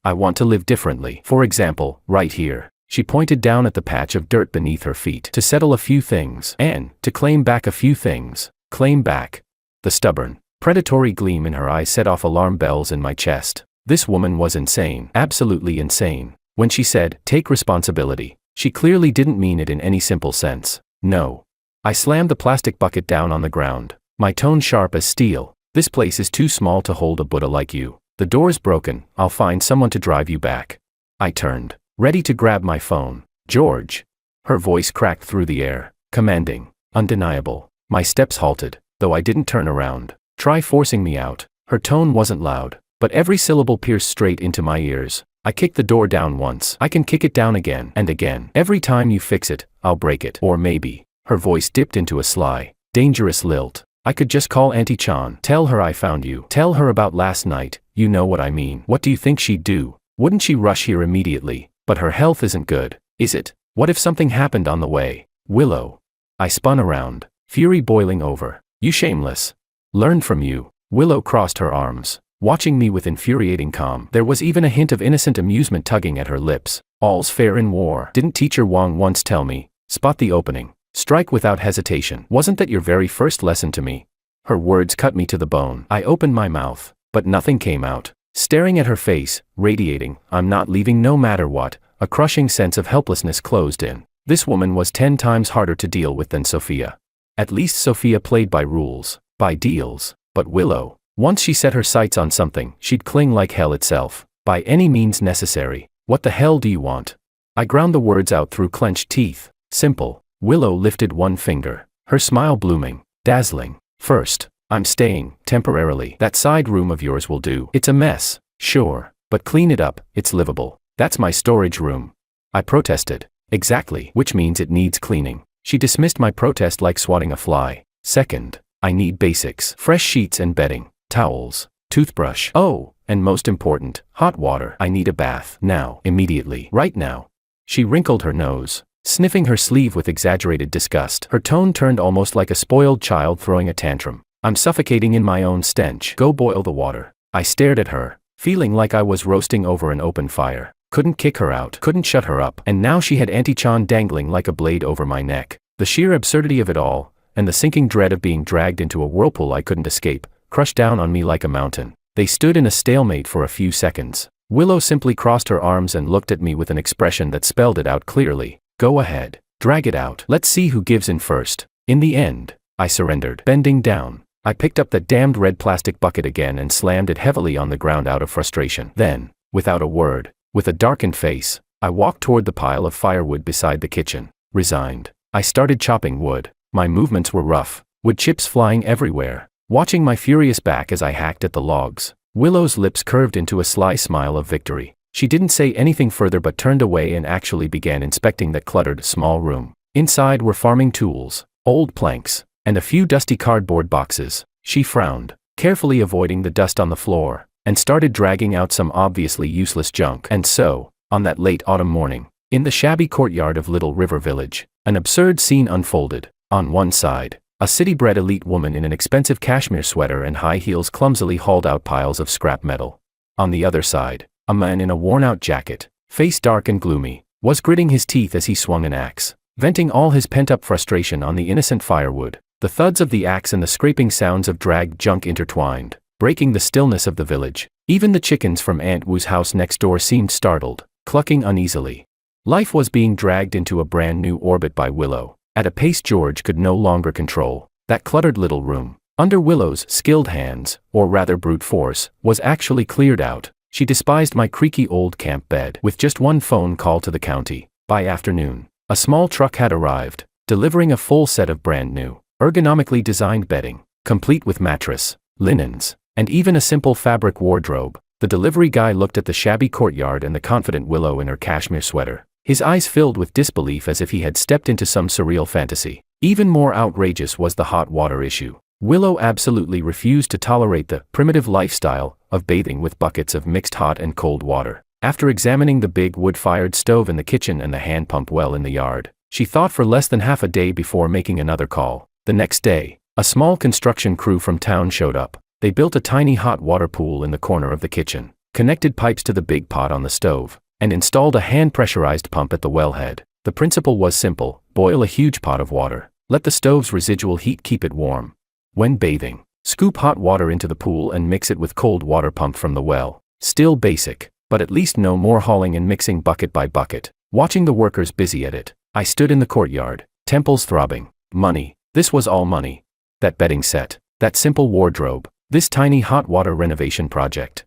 I want to live differently. For example, right here. She pointed down at the patch of dirt beneath her feet. To settle a few things, and to claim back a few things. Claim back. The stubborn, predatory gleam in her eyes set off alarm bells in my chest. This woman was insane, absolutely insane. When she said, take responsibility, she clearly didn't mean it in any simple sense. No. I slammed the plastic bucket down on the ground, my tone sharp as steel. This place is too small to hold a Buddha like you. The door's broken, I'll find someone to drive you back. I turned, ready to grab my phone. George. Her voice cracked through the air, commanding, undeniable. My steps halted, though I didn't turn around. Try forcing me out. Her tone wasn't loud, but every syllable pierced straight into my ears. I kicked the door down once. I can kick it down again and again. Every time you fix it, I'll break it. Or maybe. Her voice dipped into a sly, dangerous lilt. I could just call Auntie Chan. Tell her I found you. Tell her about last night. You know what I mean. What do you think she'd do? Wouldn't she rush here immediately? But her health isn't good, is it? What if something happened on the way? Willow. I spun around, fury boiling over. You shameless. Learned from you. Willow crossed her arms, watching me with infuriating calm. There was even a hint of innocent amusement tugging at her lips. All's fair in war. Didn't Teacher Wang once tell me, spot the opening, strike without hesitation? Wasn't that your very first lesson to me? Her words cut me to the bone. I opened my mouth, but nothing came out. Staring at her face, radiating, I'm not leaving no matter what, a crushing sense of helplessness closed in. This woman was 10 times harder to deal with than Sophia. At least Sophia played by rules, by deals. But Willow, once she set her sights on something, she'd cling like hell itself, by any means necessary. What the hell do you want? I ground the words out through clenched teeth. Simple. Willow lifted one finger, her smile blooming, dazzling. First, I'm staying, temporarily. That side room of yours will do. It's a mess, sure, but clean it up, it's livable. That's my storage room. I protested. Exactly, which means it needs cleaning. She dismissed my protest like swatting a fly. Second, I need basics. Fresh sheets and bedding, towels, toothbrush. Oh, and most important, hot water. I need a bath. Now, immediately, right now. She wrinkled her nose, sniffing her sleeve with exaggerated disgust. Her tone turned almost like a spoiled child throwing a tantrum. I'm suffocating in my own stench. Go boil the water. I stared at her, feeling like I was roasting over an open fire. Couldn't kick her out, couldn't shut her up, and now she had Auntie Chan dangling like a blade over my neck. The sheer absurdity of it all, and the sinking dread of being dragged into a whirlpool I couldn't escape, crushed down on me like a mountain. They stood in a stalemate for a few seconds. Willow simply crossed her arms and looked at me with an expression that spelled it out clearly. Go ahead. Drag it out. Let's see who gives in first. In the end, I surrendered. Bending down, I picked up that damned red plastic bucket again and slammed it heavily on the ground out of frustration. Then, without a word, with a darkened face, I walked toward the pile of firewood beside the kitchen. Resigned, I started chopping wood. My movements were rough, wood chips flying everywhere. Watching my furious back as I hacked at the logs, Willow's lips curved into a sly smile of victory. She didn't say anything further but turned away and actually began inspecting that cluttered, small room. Inside were farming tools, old planks, and a few dusty cardboard boxes. She frowned, carefully avoiding the dust on the floor, and started dragging out some obviously useless junk. And so, on that late autumn morning, in the shabby courtyard of Little River Village, an absurd scene unfolded. On one side, a city-bred elite woman in an expensive cashmere sweater and high heels clumsily hauled out piles of scrap metal. On the other side, a man in a worn-out jacket, face dark and gloomy, was gritting his teeth as he swung an axe, venting all his pent-up frustration on the innocent firewood. The thuds of the axe and the scraping sounds of dragged junk intertwined, breaking the stillness of the village. Even the chickens from Aunt Wu's house next door seemed startled, clucking uneasily. Life was being dragged into a brand new orbit by Willow, at a pace George could no longer control. That cluttered little room, under Willow's skilled hands, or rather brute force, was actually cleared out. She despised my creaky old camp bed. With just one phone call to the county, by afternoon, a small truck had arrived, delivering a full set of brand new, ergonomically designed bedding, complete with mattress, linens, and even a simple fabric wardrobe. The delivery guy looked at the shabby courtyard and the confident Willow in her cashmere sweater, his eyes filled with disbelief as if he had stepped into some surreal fantasy. Even more outrageous was the hot water issue. Willow absolutely refused to tolerate the primitive lifestyle of bathing with buckets of mixed hot and cold water. After examining the big wood-fired stove in the kitchen and the hand pump well in the yard, she thought for less than half a day before making another call. The next day, a small construction crew from town showed up. They built a tiny hot water pool in the corner of the kitchen, connected pipes to the big pot on the stove, and installed a hand-pressurized pump at the wellhead. The principle was simple: boil a huge pot of water, let the stove's residual heat keep it warm. When bathing, scoop hot water into the pool and mix it with cold water pumped from the well. Still basic, but at least no more hauling and mixing bucket by bucket. Watching the workers busy at it, I stood in the courtyard, temples throbbing. Money. This was all money. That bedding set, that simple wardrobe, this tiny hot water renovation project.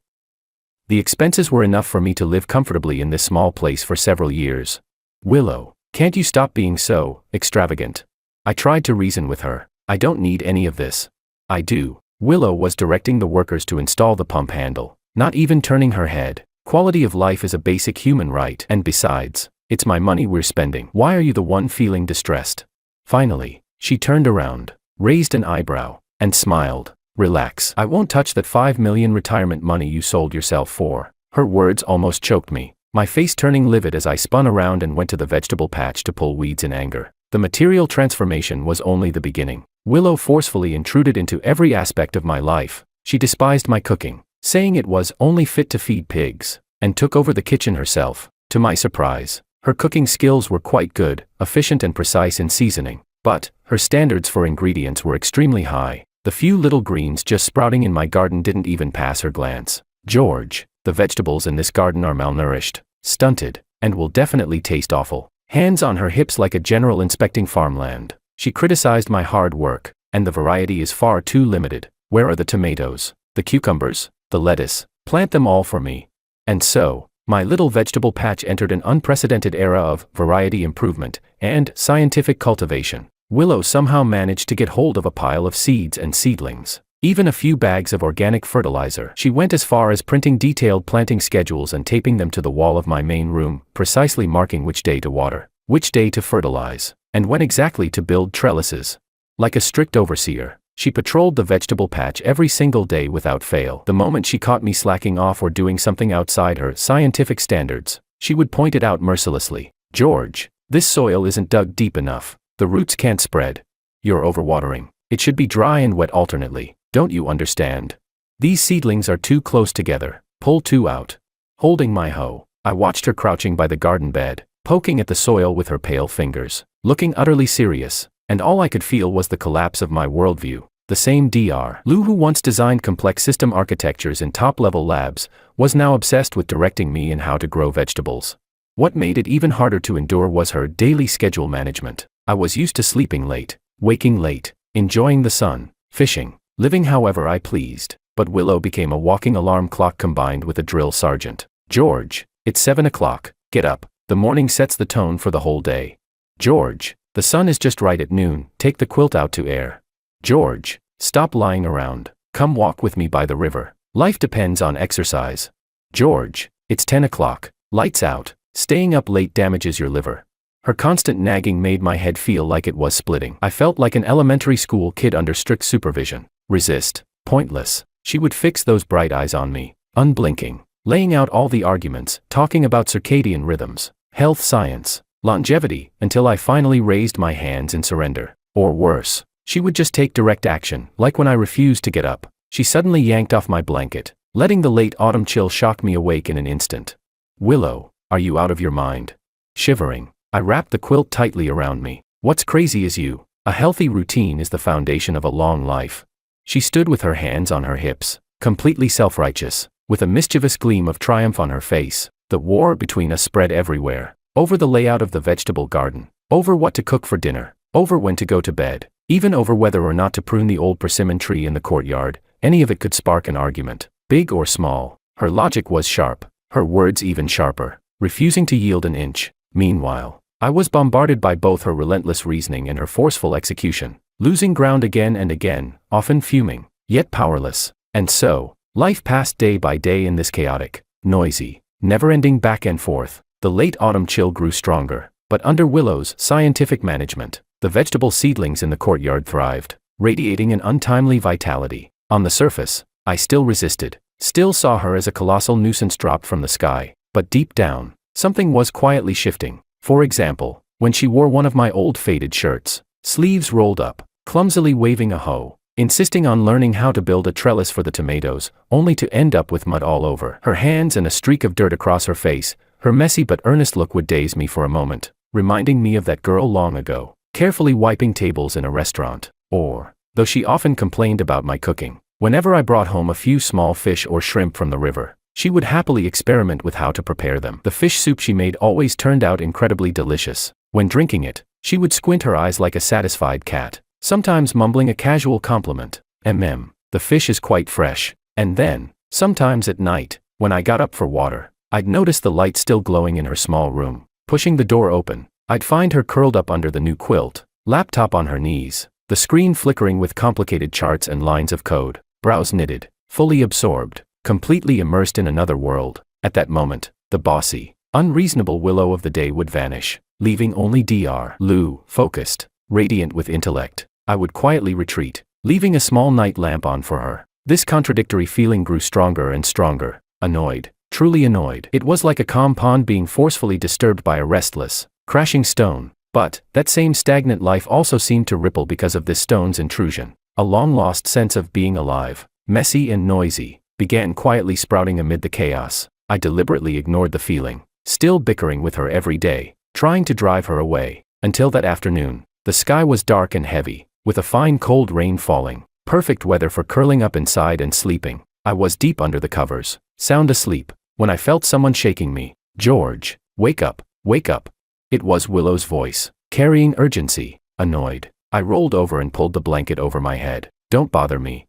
The expenses were enough for me to live comfortably in this small place for several years. Willow, can't you stop being so extravagant? I tried to reason with her. I don't need any of this. I do. Willow was directing the workers to install the pump handle, not even turning her head. Quality of life is a basic human right, and besides, it's my money we're spending. Why are you the one feeling distressed? Finally, she turned around, raised an eyebrow, and smiled. Relax. I won't touch that $5 million retirement money you sold yourself for. Her words almost choked me, my face turning livid as I spun around and went to the vegetable patch to pull weeds in anger. The material transformation was only the beginning. Willow forcefully intruded into every aspect of my life. She despised my cooking, saying it was only fit to feed pigs, and took over the kitchen herself. To my surprise, her cooking skills were quite good, efficient and precise in seasoning, but her standards for ingredients were extremely high. The few little greens just sprouting in my garden didn't even pass her glance. George, the vegetables in this garden are malnourished, stunted, and will definitely taste awful. Hands on her hips like a general inspecting farmland, she criticized my hard work, and the variety is far too limited. Where are the tomatoes, the cucumbers, the lettuce? Plant them all for me. And so, my little vegetable patch entered an unprecedented era of variety improvement and scientific cultivation. Willow somehow managed to get hold of a pile of seeds and seedlings, even a few bags of organic fertilizer. She went as far as printing detailed planting schedules and taping them to the wall of my main room, precisely marking which day to water, which day to fertilize, and when exactly to build trellises. Like a strict overseer, she patrolled the vegetable patch every single day without fail. The moment she caught me slacking off or doing something outside her scientific standards, she would point it out mercilessly. George, this soil isn't dug deep enough. The roots can't spread. You're overwatering. It should be dry and wet alternately. Don't you understand? These seedlings are too close together. Pull two out. Holding my hoe, I watched her crouching by the garden bed, poking at the soil with her pale fingers, looking utterly serious, and all I could feel was the collapse of my worldview. The same Dr. Lou who once designed complex system architectures in top-level labs was now obsessed with directing me in how to grow vegetables. What made it even harder to endure was her daily schedule management. I was used to sleeping late, waking late, enjoying the sun, fishing, living however I pleased. But Willow became a walking alarm clock combined with a drill sergeant. George, it's 7 o'clock, get up. The morning sets the tone for the whole day. George, the sun is just right at noon, take the quilt out to air. George, stop lying around, come walk with me by the river. Life depends on exercise. George, it's 10 o'clock, lights out, staying up late damages your liver. Her constant nagging made my head feel like it was splitting. I felt like an elementary school kid under strict supervision. Resist, pointless. She would fix those bright eyes on me, unblinking, laying out all the arguments, talking about circadian rhythms, health science, longevity, until I finally raised my hands in surrender. Or worse, she would just take direct action, like when I refused to get up. She suddenly yanked off my blanket, letting the late autumn chill shock me awake in an instant. Willow, are you out of your mind? Shivering, I wrapped the quilt tightly around me. What's crazy is you. A healthy routine is the foundation of a long life. She stood with her hands on her hips, completely self-righteous, with a mischievous gleam of triumph on her face. The war between us spread everywhere, over the layout of the vegetable garden, over what to cook for dinner, over when to go to bed, even over whether or not to prune the old persimmon tree in the courtyard. Any of it could spark an argument, big or small. Her logic was sharp, her words even sharper, refusing to yield an inch. Meanwhile, I was bombarded by both her relentless reasoning and her forceful execution, losing ground again and again, often fuming, yet powerless. And so, life passed day by day in this chaotic, noisy, never-ending back and forth. The late autumn chill grew stronger, but under Willow's scientific management, the vegetable seedlings in the courtyard thrived, radiating an untimely vitality. On the surface, I still resisted, still saw her as a colossal nuisance dropped from the sky, but deep down, something was quietly shifting. For example, when she wore one of my old faded shirts, sleeves rolled up, clumsily waving a hoe, insisting on learning how to build a trellis for the tomatoes, only to end up with mud all over her hands and a streak of dirt across her face. Her messy but earnest look would daze me for a moment, reminding me of that girl long ago, carefully wiping tables in a restaurant. Or, though she often complained about my cooking, whenever I brought home a few small fish or shrimp from the river, she would happily experiment with how to prepare them. The fish soup she made always turned out incredibly delicious. When drinking it, she would squint her eyes like a satisfied cat, sometimes mumbling a casual compliment. The fish is quite fresh. And then, sometimes at night, when I got up for water, I'd notice the light still glowing in her small room. Pushing the door open, I'd find her curled up under the new quilt, laptop on her knees, the screen flickering with complicated charts and lines of code, brows knitted, fully absorbed, completely immersed in another world. At that moment, the bossy, unreasonable Willow of the day would vanish, leaving only Dr. Lou, focused, radiant with intellect. I would quietly retreat, leaving a small night lamp on for her. This contradictory feeling grew stronger and stronger. Annoyed, truly annoyed. It was like a calm pond being forcefully disturbed by a restless, crashing stone. But that same stagnant life also seemed to ripple because of this stone's intrusion. A long-lost sense of being alive, messy and noisy, began quietly sprouting amid the chaos. I deliberately ignored the feeling, still bickering with her every day, trying to drive her away, until that afternoon. The sky was dark and heavy, with a fine cold rain falling, perfect weather for curling up inside and sleeping. I was deep under the covers, sound asleep, when I felt someone shaking me. George, wake up, wake up. It was Willow's voice, carrying urgency. Annoyed, I rolled over and pulled the blanket over my head. Don't bother me.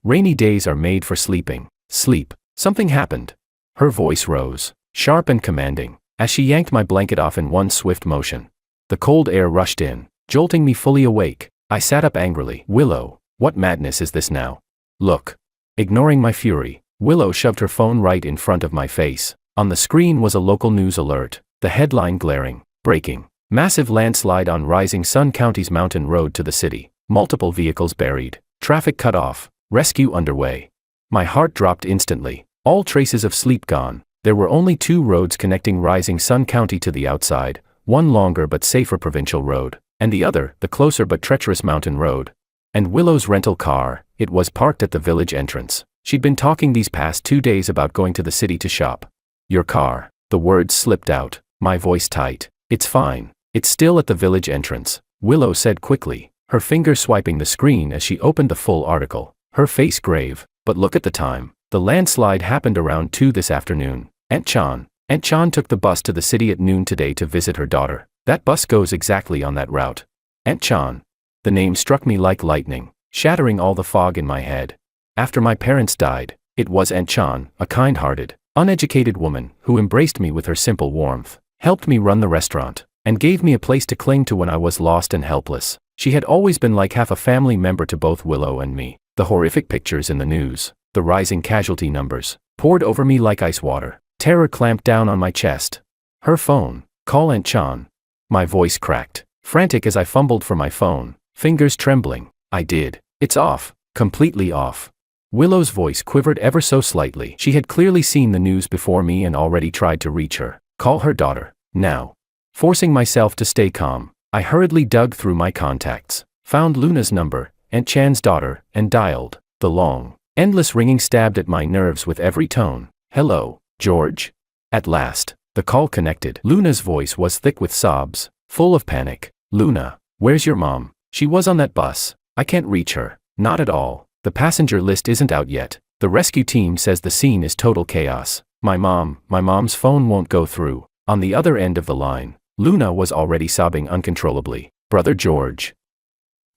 Rainy days are made for sleeping. Sleep. Something happened. Her voice rose, sharp and commanding, as she yanked my blanket off in one swift motion. The cold air rushed in, jolting me fully awake. I sat up angrily. Willow, what madness is this now? Look. Ignoring my fury, Willow shoved her phone right in front of my face. On the screen was a local news alert, the headline glaring. Breaking. Massive landslide on Rising Sun County's mountain road to the city. Multiple vehicles buried. Traffic cut off. Rescue underway. My heart dropped instantly. All traces of sleep gone. There were only 2 roads connecting Rising Sun County to the outside, one longer but safer provincial road, and the other, the closer but treacherous mountain road. And Willow's rental car, it was parked at the village entrance. She'd been talking these past 2 days about going to the city to shop. Your car. The words slipped out, my voice tight. It's fine. It's still at the village entrance, Willow said quickly, her finger swiping the screen as she opened the full article, her face grave. But look at the time. The landslide happened around 2 this afternoon. Aunt Chan, Aunt Chan took the bus to the city at noon today to visit her daughter. That bus goes exactly on that route. Aunt Chan. The name struck me like lightning, shattering all the fog in my head. After my parents died, it was Aunt Chan, a kind-hearted, uneducated woman, who embraced me with her simple warmth, helped me run the restaurant, and gave me a place to cling to when I was lost and helpless. She had always been like half a family member to both Willow and me. The horrific pictures in the news, the rising casualty numbers, poured over me like ice water. Terror clamped down on my chest. Her phone. Call Aunt Chan. My voice cracked, frantic as I fumbled for my phone, fingers trembling. I did. It's off. Completely off. Willow's voice quivered ever so slightly. She had clearly seen the news before me and already tried to reach her. Call her daughter. Now. Forcing myself to stay calm, I hurriedly dug through my contacts, found Luna's number, Aunt Chan's daughter, and dialed. The long, endless ringing stabbed at my nerves with every tone. Hello, George? At last, the call connected. Luna's voice was thick with sobs, full of panic. Luna, where's your mom? She was on that bus. I can't reach her. Not at all. The passenger list isn't out yet. The rescue team says the scene is total chaos. My mom's phone won't go through. On the other end of the line, Luna was already sobbing uncontrollably. Brother George.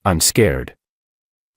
I'm scared.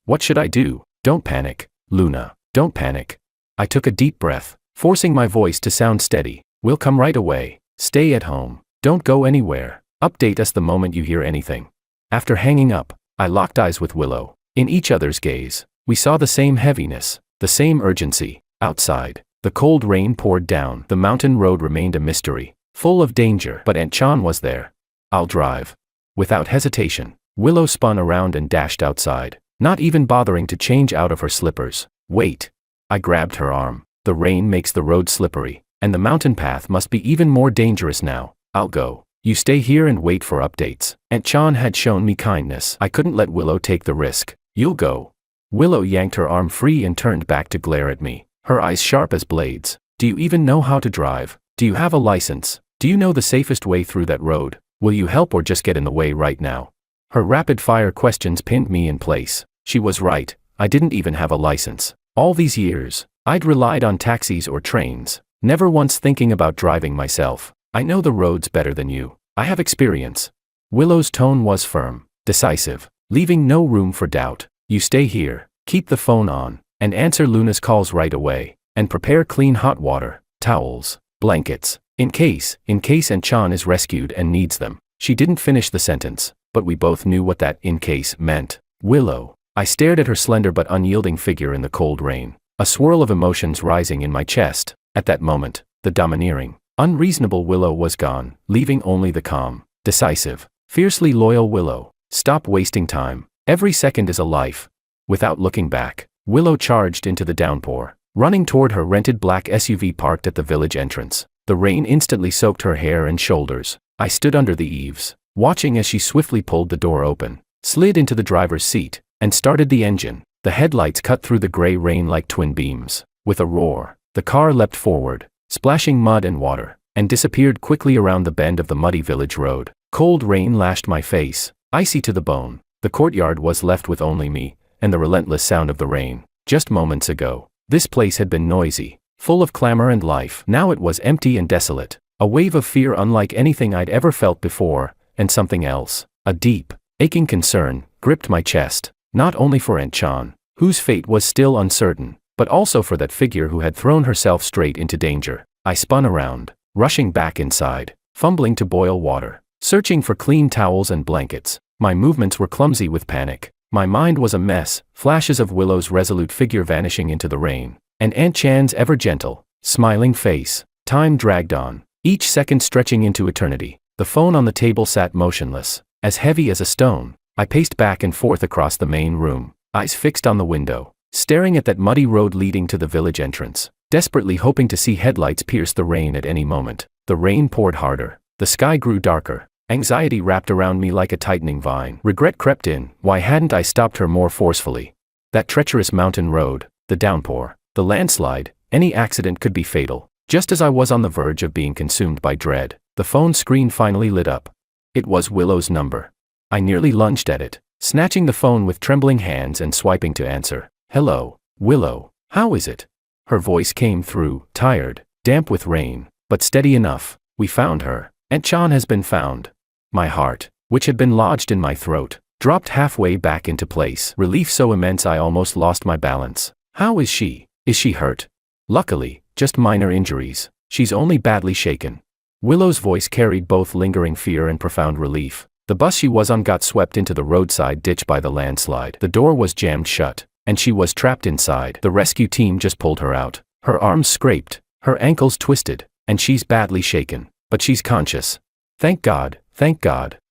What should I do? Don't panic, Luna. Don't panic. I took a deep breath, forcing my voice to sound steady. We'll come right away. Stay at home. Don't go anywhere. Update us the moment you hear anything. After hanging up, I locked eyes with Willow. In each other's gaze, we saw the same heaviness, the same urgency. Outside, the cold rain poured down. The mountain road remained a mystery, full of danger, but Aunt Chan was there. I'll drive. Without hesitation, Willow spun around and dashed outside, not even bothering to change out of her slippers. Wait. I grabbed her arm. The rain makes the road slippery, and the mountain path must be even more dangerous now. I'll go. You stay here and wait for updates. Aunt Chan had shown me kindness. I couldn't let Willow take the risk. You'll go. Willow yanked her arm free and turned back to glare at me, her eyes sharp as blades. Do you even know how to drive? Do you have a license? Do you know the safest way through that road? Will you help or just get in the way right now? Her rapid-fire questions pinned me in place. She was right. I didn't even have a license. All these years, I'd relied on taxis or trains, never once thinking about driving myself. I know the roads better than you. I have experience. Willow's tone was firm, decisive, leaving no room for doubt. You stay here, keep the phone on, and answer Luna's calls right away, and prepare clean hot water, towels, blankets, in case Aunt Chan is rescued and needs them. She didn't finish the sentence, but we both knew what that "in case" meant. Willow. I stared at her slender but unyielding figure in the cold rain, a swirl of emotions rising in my chest. At that moment, the domineering, unreasonable Willow was gone, leaving only the calm, decisive, fiercely loyal Willow. Stop wasting time. Every second is a life. Without looking back, Willow charged into the downpour, running toward her rented black SUV parked at the village entrance. The rain instantly soaked her hair and shoulders. I stood under the eaves, watching as she swiftly pulled the door open, slid into the driver's seat, and started the engine. The headlights cut through the gray rain like twin beams. With a roar, the car leapt forward, splashing mud and water, and disappeared quickly around the bend of the muddy village road. Cold rain lashed my face, icy to the bone. The courtyard was left with only me, and the relentless sound of the rain. Just moments ago, this place had been noisy, full of clamor and life. Now it was empty and desolate. A wave of fear unlike anything I'd ever felt before, and something else, a deep, aching concern, gripped my chest, not only for Aunt Chan, whose fate was still uncertain, but also for that figure who had thrown herself straight into danger. I spun around, rushing back inside, fumbling to boil water, searching for clean towels and blankets. My movements were clumsy with panic. My mind was a mess, flashes of Willow's resolute figure vanishing into the rain, and Aunt Chan's ever-gentle, smiling face. Time dragged on, each second stretching into eternity. The phone on the table sat motionless, as heavy as a stone. I paced back and forth across the main room, eyes fixed on the window, staring at that muddy road leading to the village entrance, desperately hoping to see headlights pierce the rain at any moment. The rain poured harder. The sky grew darker. Anxiety wrapped around me like a tightening vine. Regret crept in. Why hadn't I stopped her more forcefully? That treacherous mountain road, the downpour, the landslide, any accident could be fatal. Just as I was on the verge of being consumed by dread, the phone screen finally lit up. It was Willow's number. I nearly lunged at it, snatching the phone with trembling hands and swiping to answer. Hello, Willow. How is it? Her voice came through, tired, damp with rain. but steady enough. We found her. Aunt Chan has been found. My heart, which had been lodged in my throat, dropped halfway back into place. Relief so immense I almost lost my balance. How is she? Is she hurt? Luckily, just minor injuries. She's only badly shaken. Willow's voice carried both lingering fear and profound relief. The bus she was on got swept into the roadside ditch by the landslide. The door was jammed shut, and she was trapped inside. The rescue team just pulled her out. Her arms scraped, her ankles twisted, and she's badly shaken, but she's conscious. Thank God,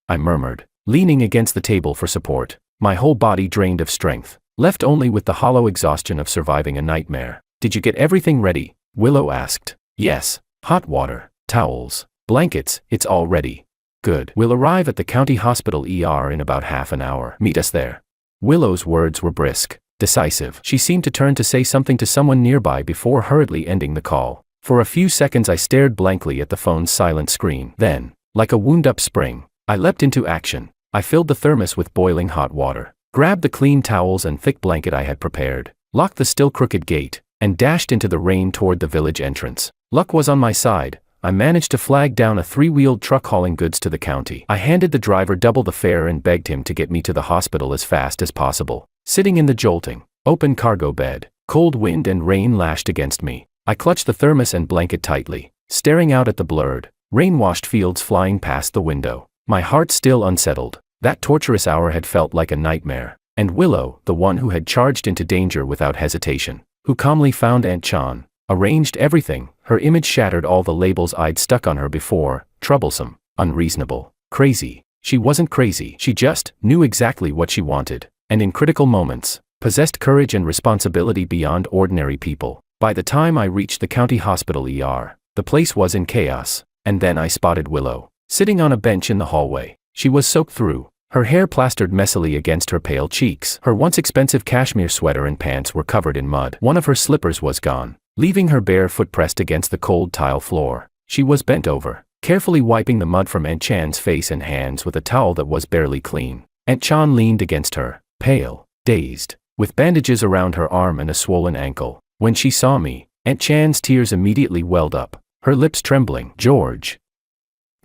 I murmured, leaning against the table for support, my whole body drained of strength, left only with the hollow exhaustion of surviving a nightmare. Did you get everything ready? Willow asked. Yes. Hot water, towels, blankets, it's all ready. Good. We'll arrive at the county hospital ER in about half an hour. Meet us there. Willow's words were brisk, decisive. She seemed to turn to say something to someone nearby before hurriedly ending the call. For a few seconds I stared blankly at the phone's silent screen. Then, like a wound-up spring, I leapt into action. I filled the thermos with boiling hot water, grabbed the clean towels and thick blanket I had prepared, locked the still crooked gate, and dashed into the rain toward the village entrance. Luck was on my side. I managed to flag down a three-wheeled truck hauling goods to the county. I handed the driver double the fare and begged him to get me to the hospital as fast as possible. Sitting in the jolting, open cargo bed, cold wind and rain lashed against me. I clutched the thermos and blanket tightly, staring out at the blurred, rain-washed fields flying past the window. My heart still unsettled. That torturous hour had felt like a nightmare. And Willow, the one who had charged into danger without hesitation, who calmly found Aunt Chan, arranged everything, her image shattered all the labels I'd stuck on her before: troublesome, unreasonable, crazy. She wasn't crazy, she just knew exactly what she wanted, and in critical moments, possessed courage and responsibility beyond ordinary people. By the time I reached the county hospital ER, the place was in chaos, and then I spotted Willow, sitting on a bench in the hallway. She was soaked through, her hair plastered messily against her pale cheeks. Her once expensive cashmere sweater and pants were covered in mud. One of her slippers was gone, leaving her bare foot pressed against the cold tile floor. She was bent over, carefully wiping the mud from Aunt Chan's face and hands with a towel that was barely clean. Aunt Chan leaned against her, pale, dazed, with bandages around her arm and a swollen ankle. When she saw me, Aunt Chan's tears immediately welled up, her lips trembling. George.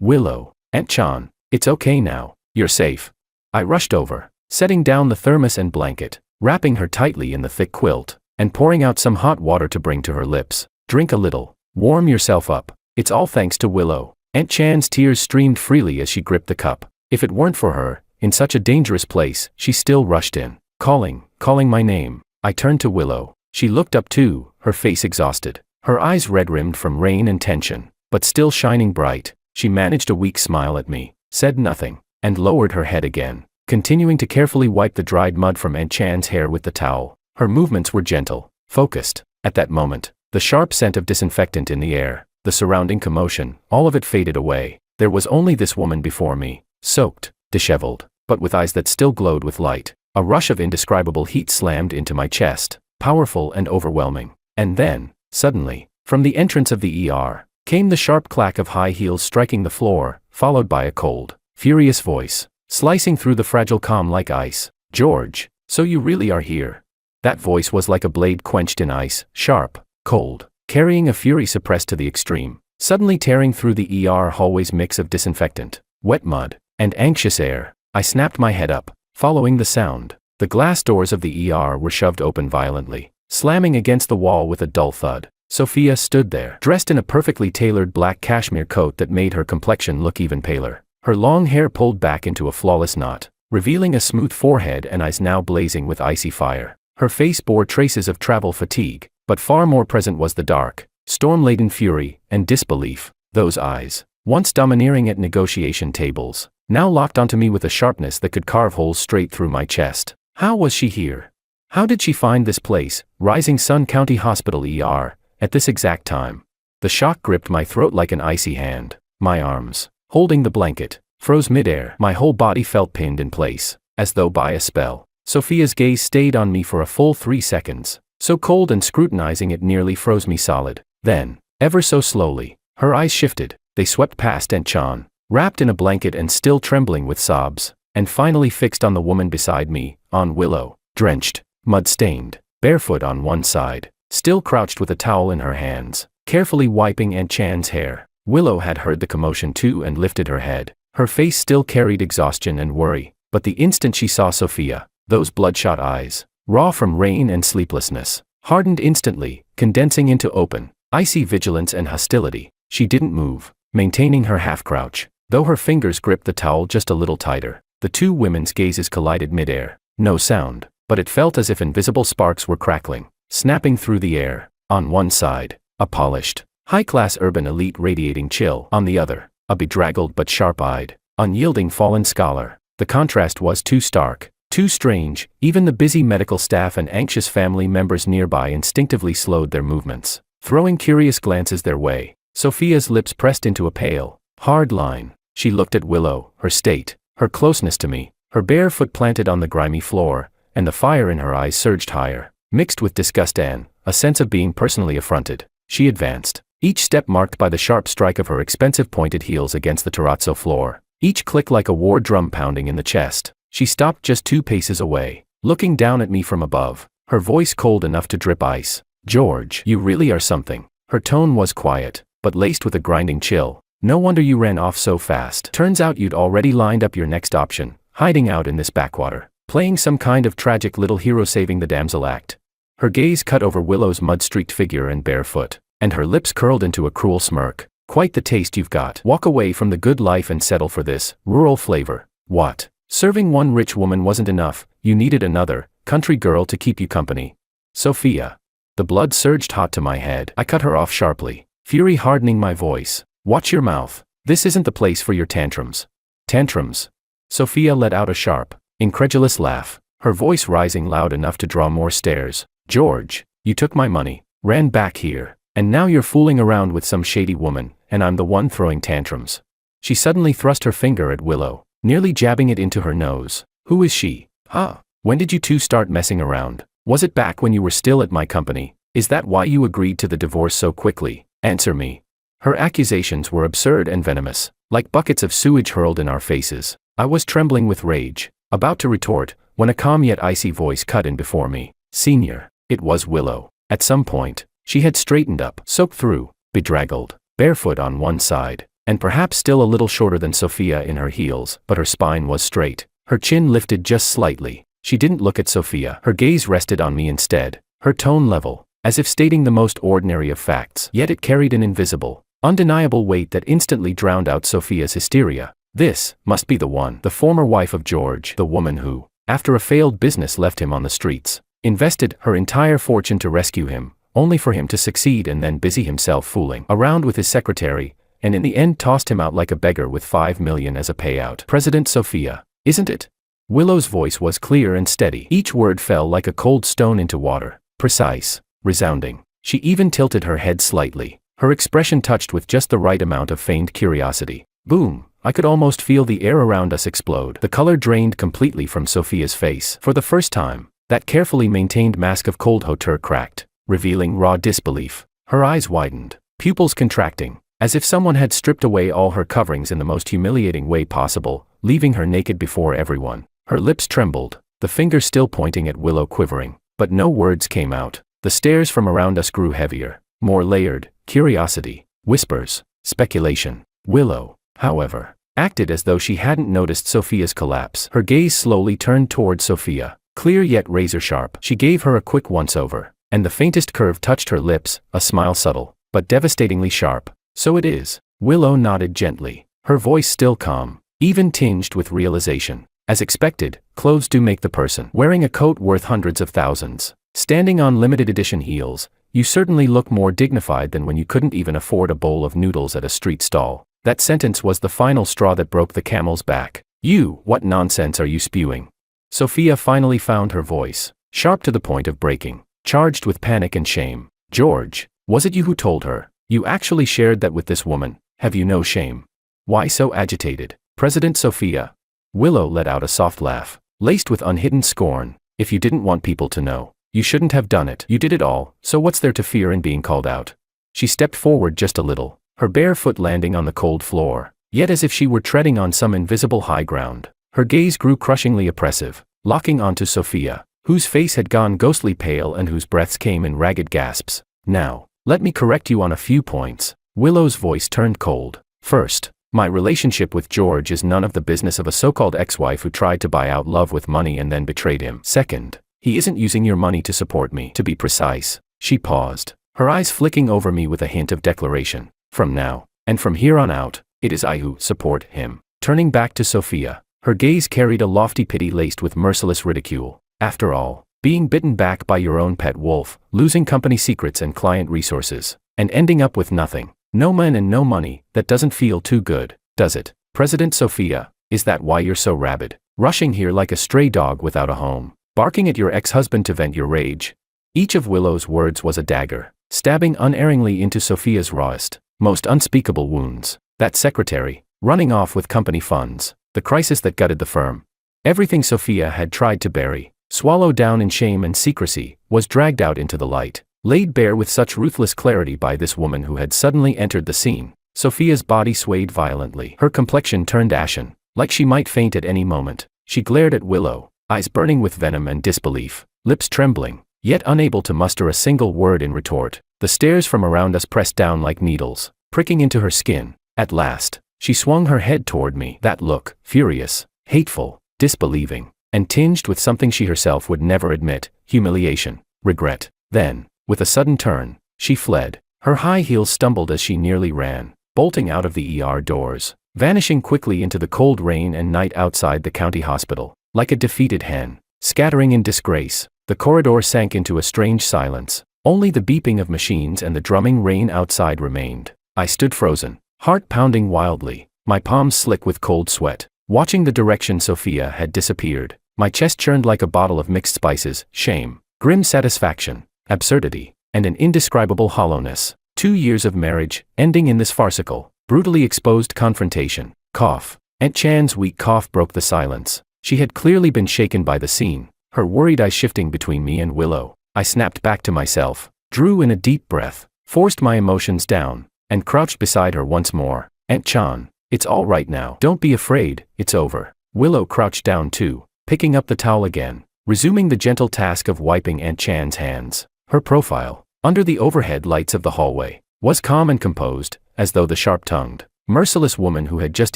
Willow. Aunt Chan, it's okay now, you're safe. I rushed over, setting down the thermos and blanket, wrapping her tightly in the thick quilt, and pouring out some hot water to bring to her lips. Drink a little, warm yourself up. It's all thanks to Willow. Aunt Chan's tears streamed freely as she gripped the cup. If it weren't for her, in such a dangerous place, she still rushed in, calling my name. I turned to Willow. She looked up too, her face exhausted, her eyes red-rimmed from rain and tension, but still shining bright. She managed a weak smile at me, said nothing, and lowered her head again, continuing to carefully wipe the dried mud from Aunt Chan's hair with the towel. Her movements were gentle, focused. At that moment, the sharp scent of disinfectant in the air, the surrounding commotion, all of it faded away. There was only this woman before me, soaked, disheveled, but with eyes that still glowed with light. A rush of indescribable heat slammed into my chest, powerful and overwhelming. And then, suddenly, from the entrance of the ER, came the sharp clack of high heels striking the floor, followed by a cold, furious voice, slicing through the fragile calm like ice. George, so you really are here. That voice was like a blade quenched in ice, sharp, cold, carrying a fury suppressed to the extreme, suddenly tearing through the ER hallway's mix of disinfectant, wet mud, and anxious air. I snapped my head up, following the sound. The glass doors of the ER were shoved open violently, slamming against the wall with a dull thud. Sophia stood there, dressed in a perfectly tailored black cashmere coat that made her complexion look even paler. Her long hair pulled back into a flawless knot, revealing a smooth forehead and eyes now blazing with icy fire. Her face bore traces of travel fatigue, but far more present was the dark, storm-laden fury and disbelief. Those eyes, once domineering at negotiation tables, now locked onto me with a sharpness that could carve holes straight through my chest. How was she here? How did she find this place, Rising Sun County Hospital ER, at this exact time? The shock gripped my throat like an icy hand. My arms, holding the blanket, froze midair. My whole body felt pinned in place, as though by a spell. Sophia's gaze stayed on me for a full 3 seconds, so cold and scrutinizing it nearly froze me solid. Then, ever so slowly, her eyes shifted. They swept past Aunt Chan, wrapped in a blanket and still trembling with sobs, and finally fixed on the woman beside me, on Willow, drenched, mud-stained, barefoot on one side, still crouched with a towel in her hands. carefully wiping Aunt Chan's hair. Willow had heard the commotion too and lifted her head. Her face still carried exhaustion and worry, but the instant she saw Sophia, those bloodshot eyes, raw from rain and sleeplessness, hardened instantly, condensing into open, icy vigilance and hostility. She didn't move, maintaining her half-crouch, though her fingers gripped the towel just a little tighter. The two women's gazes collided midair. No sound, but it felt as if invisible sparks were crackling, snapping through the air. On one side, a polished, high-class urban elite radiating chill. On the other, a bedraggled but sharp-eyed, unyielding fallen scholar. The contrast was too stark, too strange. Even the busy medical staff and anxious family members nearby instinctively slowed their movements, throwing curious glances their way. Sophia's lips pressed into a pale, hard line. She looked at Willow, her state, her closeness to me, her bare foot planted on the grimy floor, and the fire in her eyes surged higher, mixed with disgust and a sense of being personally affronted. She advanced, each step marked by the sharp strike of her expensive pointed heels against the terrazzo floor, each click like a war drum pounding in the chest. She stopped just 2 paces away, looking down at me from above, her voice cold enough to drip ice. "George, you really are something." Her tone was quiet, but laced with a grinding chill. "No wonder you ran off so fast. Turns out you'd already lined up your next option, hiding out in this backwater, playing some kind of tragic little hero saving the damsel act." Her gaze cut over Willow's mud-streaked figure and bare foot, and her lips curled into a cruel smirk. "Quite the taste you've got. Walk away from the good life and settle for this rural flavor. What? Serving one rich woman wasn't enough, you needed another country girl to keep you company." "Sophia." The blood surged hot to my head. I cut her off sharply, fury hardening my voice. "Watch your mouth. This isn't the place for your tantrums." "Tantrums?" Sophia let out a sharp, incredulous laugh, her voice rising loud enough to draw more stares. "George, you took my money, ran back here, and now you're fooling around with some shady woman, and I'm the one throwing tantrums." She suddenly thrust her finger at Willow, nearly jabbing it into her nose. "Who is she? Huh? When did you two start messing around? Was it back when you were still at my company? Is that why you agreed to the divorce so quickly? Answer me." Her accusations were absurd and venomous, like buckets of sewage hurled in our faces. I was trembling with rage, about to retort, when a calm yet icy voice cut in before me. "Senior." It was Willow. At some point, she had straightened up, soaked through, bedraggled, barefoot on one side, and perhaps still a little shorter than Sophia in her heels, but her spine was straight, her chin lifted just slightly. She didn't look at Sophia. Her gaze rested on me instead, her tone level, as if stating the most ordinary of facts. Yet it carried an invisible, undeniable weight that instantly drowned out Sophia's hysteria. This must be the one, the former wife of George, the woman who, after a failed business, left him on the streets, invested her entire fortune to rescue him, only for him to succeed and then busy himself fooling around with his secretary, and in the end tossed him out like a beggar with $5 million as a payout. President Sophia, isn't it? Willow's voice was clear and steady. Each word fell like a cold stone into water, precise, resounding. She even tilted her head slightly, her expression touched with just the right amount of feigned curiosity. Boom! I could almost feel the air around us explode. The color drained completely from Sophia's face. For the first time, that carefully maintained mask of cold hauteur cracked, revealing raw disbelief. Her eyes widened, pupils contracting, as if someone had stripped away all her coverings in the most humiliating way possible, leaving her naked before everyone. Her lips trembled, the finger still pointing at Willow quivering, but no words came out. The stares from around us grew heavier, more layered, curiosity, whispers, speculation. Willow, however, acted as though she hadn't noticed Sophia's collapse. Her gaze slowly turned toward Sophia, clear yet razor-sharp. She gave her a quick once-over, and the faintest curve touched her lips, a smile subtle, but devastatingly sharp. "So it is." Willow nodded gently, her voice still calm, even tinged with realization. "As expected, clothes do make the person. Wearing a coat worth hundreds of thousands, standing on limited edition heels, you certainly look more dignified than when you couldn't even afford a bowl of noodles at a street stall." That sentence was the final straw that broke the camel's back. "You, what nonsense are you spewing?" Sophia finally found her voice, sharp to the point of breaking, charged with panic and shame. "George, was it you who told her? You actually shared that with this woman? Have you no shame? Why so agitated?" "President Sophia." Willow let out a soft laugh, laced with unhidden scorn. "If you didn't want people to know, you shouldn't have done it. You did it all, so what's there to fear in being called out?" She stepped forward just a little, her bare foot landing on the cold floor, yet as if she were treading on some invisible high ground. Her gaze grew crushingly oppressive, locking onto Sophia, whose face had gone ghostly pale and whose breaths came in ragged gasps. "Now, Let me correct you on a few points. Willow's voice turned cold. First, my relationship with George is none of the business of a so-called ex-wife who tried to buy out love with money and then betrayed him. Second, he isn't using your money to support me. To be precise, she paused, her eyes flicking over me with a hint of declaration. From now, and from here on out, it is I who support him. Turning back to Sophia, her gaze carried a lofty pity laced with merciless ridicule. After all, being bitten back by your own pet wolf, losing company secrets and client resources, and ending up with nothing. No man and no money, that doesn't feel too good, does it? President Sophia, is that why you're so rabid? Rushing here like a stray dog without a home, barking at your ex-husband to vent your rage? Each of Willow's words was a dagger, stabbing unerringly into Sophia's rawest, most unspeakable wounds. That secretary, running off with company funds, the crisis that gutted the firm. Everything Sophia had tried to bury, swallow down in shame and secrecy, was dragged out into the light. Laid bare with such ruthless clarity by this woman who had suddenly entered the scene. Sophia's body swayed violently. Her complexion turned ashen, like she might faint at any moment. She glared at Willow, eyes burning with venom and disbelief, lips trembling, yet unable to muster a single word in retort. The stares from around us pressed down like needles, pricking into her skin. At last, she swung her head toward me. That look, furious, hateful, disbelieving, and tinged with something she herself would never admit, humiliation, regret. Then, with a sudden turn, she fled. Her high heels stumbled as she nearly ran, bolting out of the ER doors, vanishing quickly into the cold rain and night outside the county hospital. Like a defeated hen, scattering in disgrace, the corridor sank into a strange silence. Only the beeping of machines and the drumming rain outside remained. I stood frozen, heart pounding wildly, my palms slick with cold sweat, watching the direction Sophia had disappeared. My chest churned like a bottle of mixed spices, shame, grim satisfaction, absurdity, and an indescribable hollowness. 2 years of marriage, ending in this farcical, brutally exposed confrontation. Cough. Aunt Chan's weak cough broke the silence. She had clearly been shaken by the scene, her worried eyes shifting between me and Willow. I snapped back to myself, drew in a deep breath, forced my emotions down, and crouched beside her once more. Aunt Chan, it's all right now. Don't be afraid, it's over. Willow crouched down too, picking up the towel again, resuming the gentle task of wiping Aunt Chan's hands. Her profile, under the overhead lights of the hallway, was calm and composed, as though the sharp-tongued, merciless woman who had just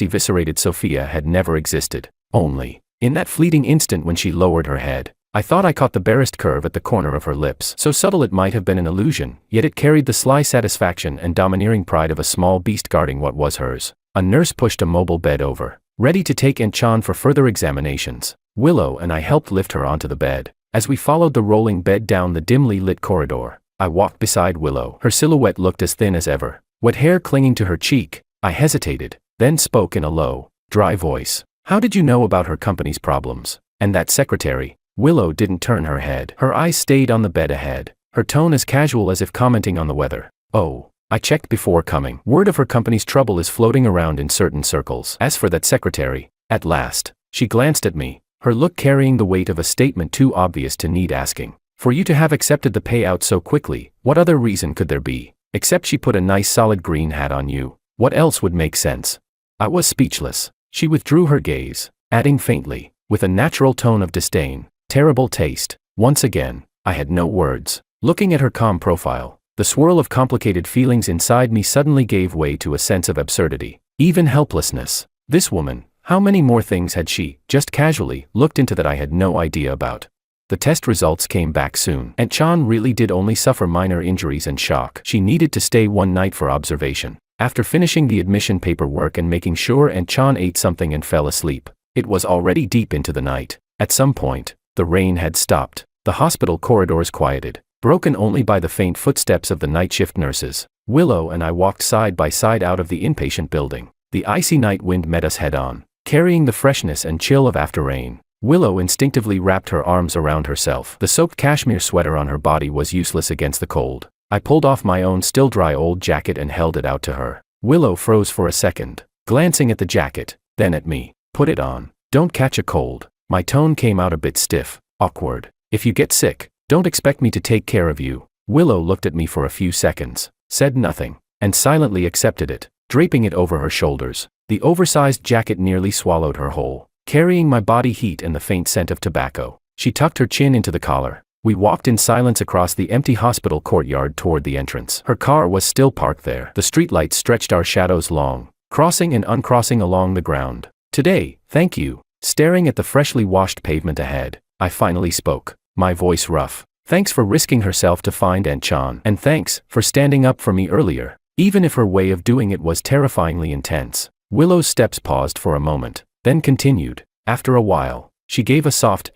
eviscerated Sophia had never existed. Only, in that fleeting instant when she lowered her head, I thought I caught the barest curve at the corner of her lips. So subtle it might have been an illusion, yet it carried the sly satisfaction and domineering pride of a small beast guarding what was hers. A nurse pushed a mobile bed over, ready to take Aunt Chan for further examinations. Willow and I helped lift her onto the bed. As we followed the rolling bed down the dimly lit corridor, I walked beside Willow. Her silhouette looked as thin as ever, wet hair clinging to her cheek. I hesitated, then spoke in a low, dry voice. How did you know about her company's problems? And that secretary? Willow didn't turn her head. Her eyes stayed on the bed ahead, her tone as casual as if commenting on the weather. Oh, I checked before coming. Word of her company's trouble is floating around in certain circles. As for that secretary, at last, she glanced at me, her look carrying the weight of a statement too obvious to need asking. For you to have accepted the payout so quickly, what other reason could there be? Except she put a nice solid green hat on you. What else would make sense? I was speechless. She withdrew her gaze, adding faintly, with a natural tone of disdain, terrible taste. Once again, I had no words. Looking at her calm profile, the swirl of complicated feelings inside me suddenly gave way to a sense of absurdity, even helplessness. This woman, how many more things had she, just casually, looked into that I had no idea about? The test results came back soon. Aunt Chan really did only suffer minor injuries and shock. She needed to stay one night for observation. After finishing the admission paperwork and making sure Aunt Chan ate something and fell asleep, it was already deep into the night. At some point, the rain had stopped. The hospital corridors quieted, broken only by the faint footsteps of the night shift nurses. Willow and I walked side by side out of the inpatient building. The icy night wind met us head-on, carrying the freshness and chill of after rain. Willow instinctively wrapped her arms around herself. The soaked cashmere sweater on her body was useless against the cold. I pulled off my own still dry old jacket and held it out to her. Willow froze for a second, glancing at the jacket, then at me. Put it on. Don't catch a cold. My tone came out a bit stiff, awkward. If you get sick, don't expect me to take care of you. Willow looked at me for a few seconds, said nothing, and silently accepted it, draping it over her shoulders. The oversized jacket nearly swallowed her whole, carrying my body heat and the faint scent of tobacco. She tucked her chin into the collar, We walked in silence across the empty hospital courtyard toward the entrance. Her car was still parked there. The streetlights stretched our shadows long, crossing and uncrossing along the ground. "Today, thank you." Staring at the freshly washed pavement ahead, I finally spoke, my voice rough. "Thanks for risking herself to find Aunt Chan, and thanks for standing up for me earlier, even if her way of doing it was terrifyingly intense." Willow's steps paused for a moment, then continued. After a while, she gave a soft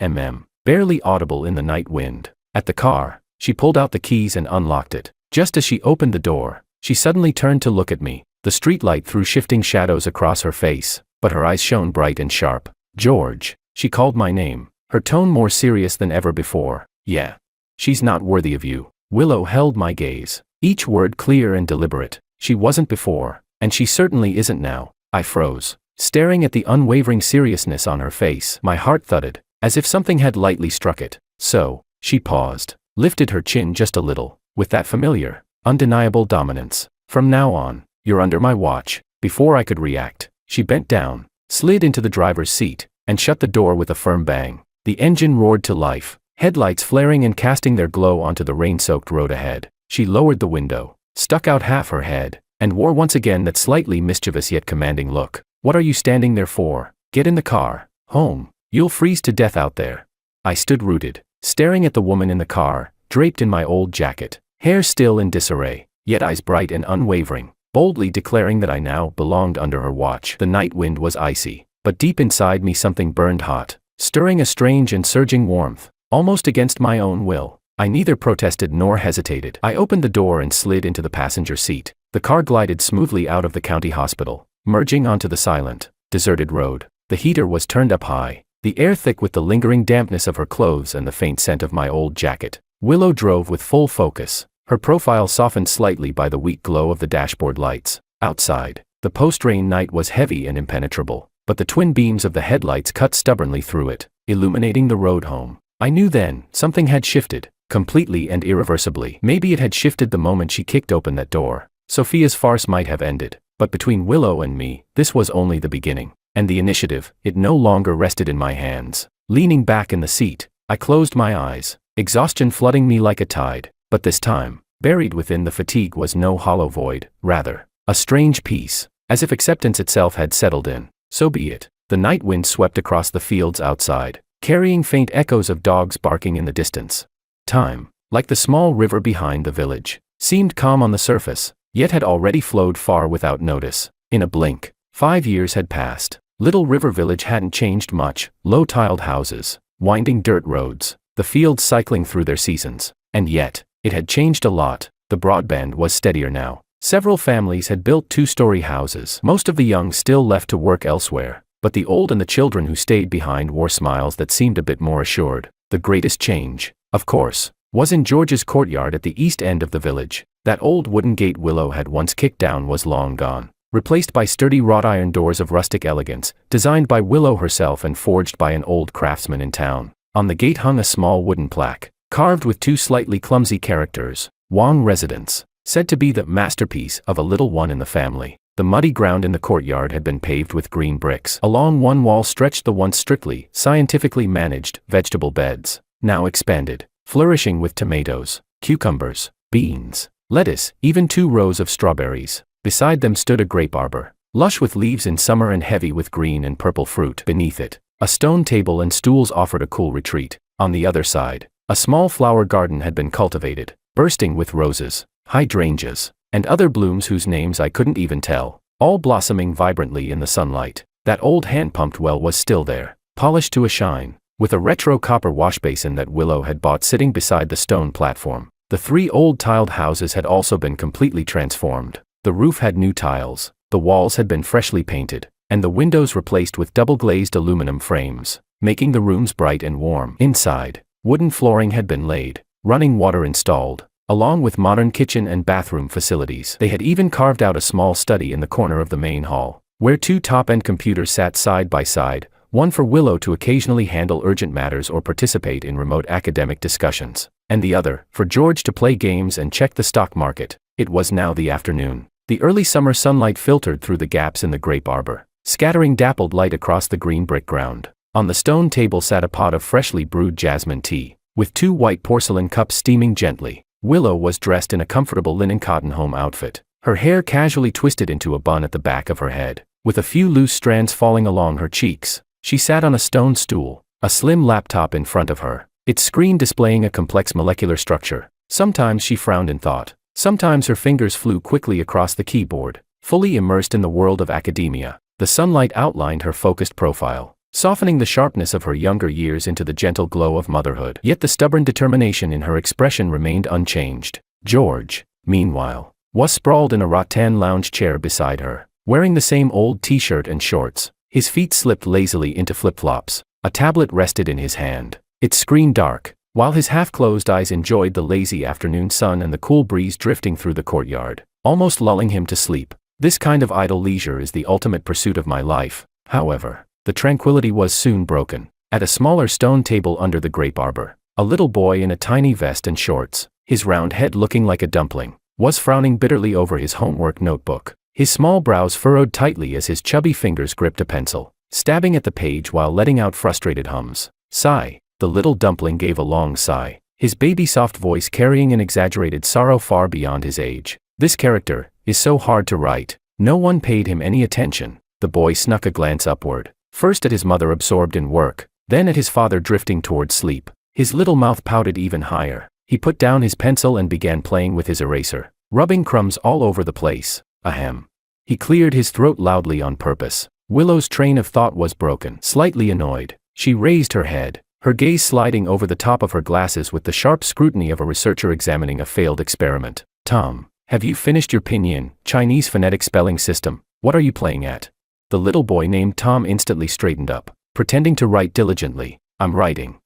barely audible in the night wind. At the car, she pulled out the keys and unlocked it. Just as she opened the door, she suddenly turned to look at me. The streetlight threw shifting shadows across her face, but her eyes shone bright and sharp. "George." She called my name, her tone more serious than ever before. "Yeah. She's not worthy of you." Willow held my gaze, each word clear and deliberate. "She wasn't before, and she certainly isn't now." I froze, staring at the unwavering seriousness on her face. My heart thudded, as if something had lightly struck it. "So," she paused, lifted her chin just a little, with that familiar, undeniable dominance. "From now on, you're under my watch." Before I could react, she bent down, slid into the driver's seat, and shut the door with a firm bang. The engine roared to life, headlights flaring and casting their glow onto the rain-soaked road ahead. She lowered the window, stuck out half her head, and wore once again that slightly mischievous yet commanding look. "What are you standing there for? Get in the car. Home. You'll freeze to death out there." I stood rooted, staring at the woman in the car, draped in my old jacket, hair still in disarray, yet eyes bright and unwavering, boldly declaring that I now belonged under her watch. The night wind was icy, but deep inside me something burned hot, stirring a strange and surging warmth, almost against my own will. I neither protested nor hesitated. I opened the door and slid into the passenger seat. The car glided smoothly out of the county hospital, merging onto the silent, deserted road. The heater was turned up high, the air thick with the lingering dampness of her clothes and the faint scent of my old jacket. Willow drove with full focus, her profile softened slightly by the weak glow of the dashboard lights. Outside, the post-rain night was heavy and impenetrable, but the twin beams of the headlights cut stubbornly through it, illuminating the road home. I knew then, something had shifted, completely and irreversibly. Maybe it had shifted the moment she kicked open that door. Sophia's farce might have ended, but between Willow and me, this was only the beginning. And the initiative, it no longer rested in my hands. Leaning back in the seat, I closed my eyes, exhaustion flooding me like a tide. But this time, buried within the fatigue was no hollow void, rather, a strange peace, as if acceptance itself had settled in. So be it. The night wind swept across the fields outside, carrying faint echoes of dogs barking in the distance. Time, like the small river behind the village, seemed calm on the surface, yet had already flowed far without notice. In a blink, 5 years had passed. Little River Village hadn't changed much, low-tiled houses, winding dirt roads, the fields cycling through their seasons. And yet, it had changed a lot. The broadband was steadier now. Several families had built 2-story houses. Most of the young still left to work elsewhere, but the old and the children who stayed behind wore smiles that seemed a bit more assured. The greatest change, of course, was in George's courtyard at the east end of the village. That old wooden gate Willow had once kicked down was long gone, replaced by sturdy wrought iron doors of rustic elegance, designed by Willow herself and forged by an old craftsman in town. On the gate hung a small wooden plaque, carved with 2 slightly clumsy characters, Wang Residence, said to be the masterpiece of a little one in the family. The muddy ground in the courtyard had been paved with green bricks. Along one wall stretched the once strictly, scientifically managed, vegetable beds, now expanded, flourishing with tomatoes, cucumbers, beans, lettuce, even 2 rows of strawberries. Beside them stood a grape arbor, lush with leaves in summer and heavy with green and purple fruit. Beneath it, a stone table and stools offered a cool retreat. On the other side, a small flower garden had been cultivated, bursting with roses, hydrangeas, and other blooms whose names I couldn't even tell, all blossoming vibrantly in the sunlight. That old hand-pumped well was still there, polished to a shine, with a retro copper washbasin that Willow had bought sitting beside the stone platform. The 3 old tiled houses had also been completely transformed. The roof had new tiles, the walls had been freshly painted, and the windows replaced with double-glazed aluminum frames, making the rooms bright and warm. Inside, wooden flooring had been laid, running water installed, along with modern kitchen and bathroom facilities. They had even carved out a small study in the corner of the main hall, where 2 top-end computers sat side by side, one for Willow to occasionally handle urgent matters or participate in remote academic discussions, and the other for George to play games and check the stock market. It was now the afternoon. The early summer sunlight filtered through the gaps in the grape arbor, scattering dappled light across the green brick ground. On the stone table sat a pot of freshly brewed jasmine tea, with 2 white porcelain cups steaming gently. Willow was dressed in a comfortable linen cotton home outfit, her hair casually twisted into a bun at the back of her head, with a few loose strands falling along her cheeks. She sat on a stone stool, a slim laptop in front of her, its screen displaying a complex molecular structure. Sometimes she frowned in thought. Sometimes her fingers flew quickly across the keyboard, fully immersed in the world of academia. The sunlight outlined her focused profile, softening the sharpness of her younger years into the gentle glow of motherhood. Yet the stubborn determination in her expression remained unchanged. George, meanwhile, was sprawled in a rattan lounge chair beside her, wearing the same old t-shirt and shorts. His feet slipped lazily into flip-flops. A tablet rested in his hand, its screen dark, while his half-closed eyes enjoyed the lazy afternoon sun and the cool breeze drifting through the courtyard, almost lulling him to sleep. This kind of idle leisure is the ultimate pursuit of my life. However, the tranquility was soon broken. At a smaller stone table under the grape arbor, a little boy in a tiny vest and shorts, his round head looking like a dumpling, was frowning bitterly over his homework notebook. His small brows furrowed tightly as his chubby fingers gripped a pencil, stabbing at the page while letting out frustrated hums. Sigh. The little dumpling gave a long sigh, his baby-soft voice carrying an exaggerated sorrow far beyond his age. This character is so hard to write. No one paid him any attention. The boy snuck a glance upward, first at his mother absorbed in work, then at his father drifting toward sleep. His little mouth pouted even higher. He put down his pencil and began playing with his eraser, rubbing crumbs all over the place. Ahem. He cleared his throat loudly on purpose. Willow's train of thought was broken. Slightly annoyed, she raised her head, her gaze sliding over the top of her glasses with the sharp scrutiny of a researcher examining a failed experiment. Tom, have you finished your Pinyin, Chinese phonetic spelling system? What are you playing at? The little boy named Tom instantly straightened up, pretending to write diligently. I'm writing.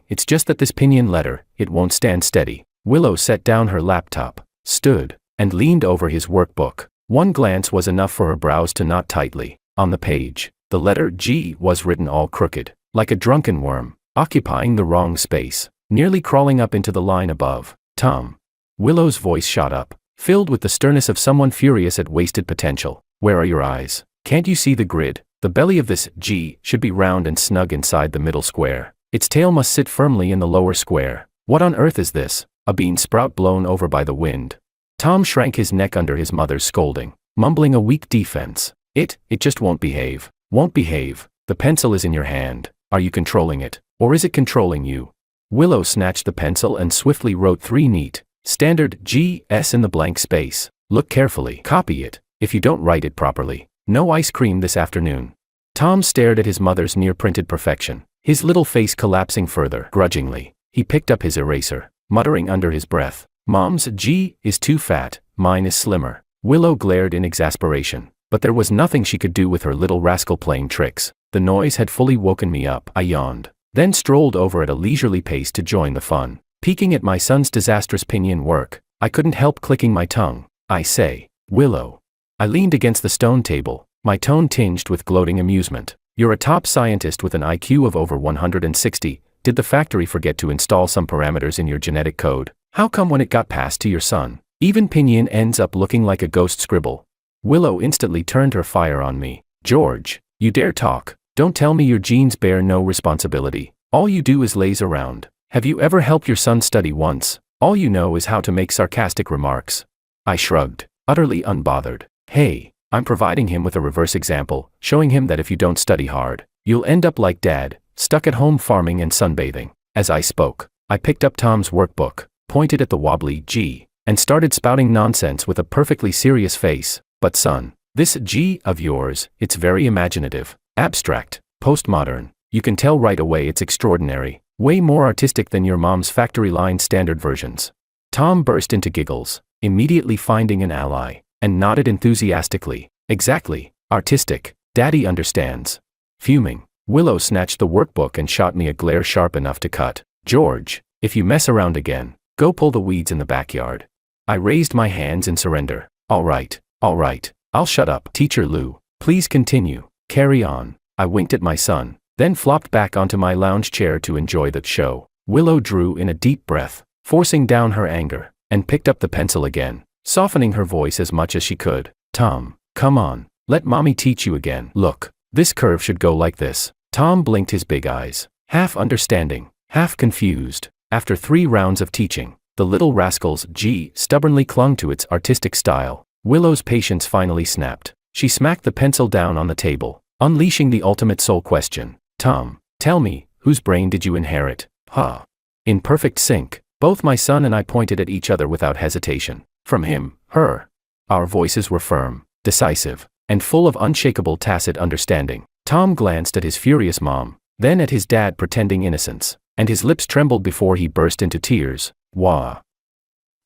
It's just that this Pinyin letter, it won't stand steady. Willow set down her laptop, stood, and leaned over his workbook. One glance was enough for her brows to knot tightly. On the page, the letter G was written all crooked, like a drunken worm, occupying the wrong space, nearly crawling up into the line above. Tom. Willow's voice shot up, filled with the sternness of someone furious at wasted potential. Where are your eyes? Can't you see the grid? The belly of this G should be round and snug inside the middle square. Its tail must sit firmly in the lower square. What on earth is this? A bean sprout blown over by the wind. Tom shrank his neck under his mother's scolding, mumbling a weak defense. It just won't behave. Won't behave. The pencil is in your hand. Are you controlling it? Or is it controlling you? Willow snatched the pencil and swiftly wrote 3 neat, standard G.S. in the blank space. Look carefully. Copy it. If you don't write it properly, no ice cream this afternoon. Tom stared at his mother's near-printed perfection, his little face collapsing further. Grudgingly, he picked up his eraser, muttering under his breath, Mom's G is too fat, mine is slimmer. Willow glared in exasperation, but there was nothing she could do with her little rascal playing tricks. The noise had fully woken me up. I yawned, then strolled over at a leisurely pace to join the fun. Peeking at my son's disastrous Pinyin work, I couldn't help clicking my tongue. I say, Willow. I leaned against the stone table, my tone tinged with gloating amusement. You're a top scientist with an IQ of over 160. Did the factory forget to install some parameters in your genetic code? How come when it got passed to your son, even Pinyin ends up looking like a ghost scribble? Willow instantly turned her fire on me. George, you dare talk? Don't tell me your genes bear no responsibility. All you do is laze around. Have you ever helped your son study once? All you know is how to make sarcastic remarks. I shrugged, utterly unbothered. Hey, I'm providing him with a reverse example, showing him that if you don't study hard, you'll end up like Dad, stuck at home farming and sunbathing. As I spoke, I picked up Tom's workbook, pointed at the wobbly G, and started spouting nonsense with a perfectly serious face. But son, this G of yours, it's very imaginative, abstract, postmodern. You can tell right away it's extraordinary, way more artistic than your mom's factory line standard versions. Tom burst into giggles, immediately finding an ally, and nodded enthusiastically. Exactly, artistic, Daddy understands. Fuming, Willow snatched the workbook and shot me a glare sharp enough to cut. George, if you mess around again, go pull the weeds in the backyard. I raised my hands in surrender. All right, I'll shut up. Teacher Lou, please continue. Carry on. I winked at my son, then flopped back onto my lounge chair to enjoy the show. Willow drew in a deep breath, forcing down her anger, and picked up the pencil again, softening her voice as much as she could. Tom, come on, let mommy teach you again. Look, this curve should go like this. Tom blinked his big eyes, half understanding. Half confused, after 3 rounds of teaching, the little rascal's stubbornly clung to its artistic style. Willow's patience finally snapped. She smacked the pencil down on the table, unleashing the ultimate soul question. Tom, tell me, whose brain did you inherit? Huh? In perfect sync, both my son and I pointed at each other without hesitation. From him, her. Our voices were firm, decisive, and full of unshakable tacit understanding. Tom glanced at his furious mom, then at his dad pretending innocence, and his lips trembled before he burst into tears. Wah.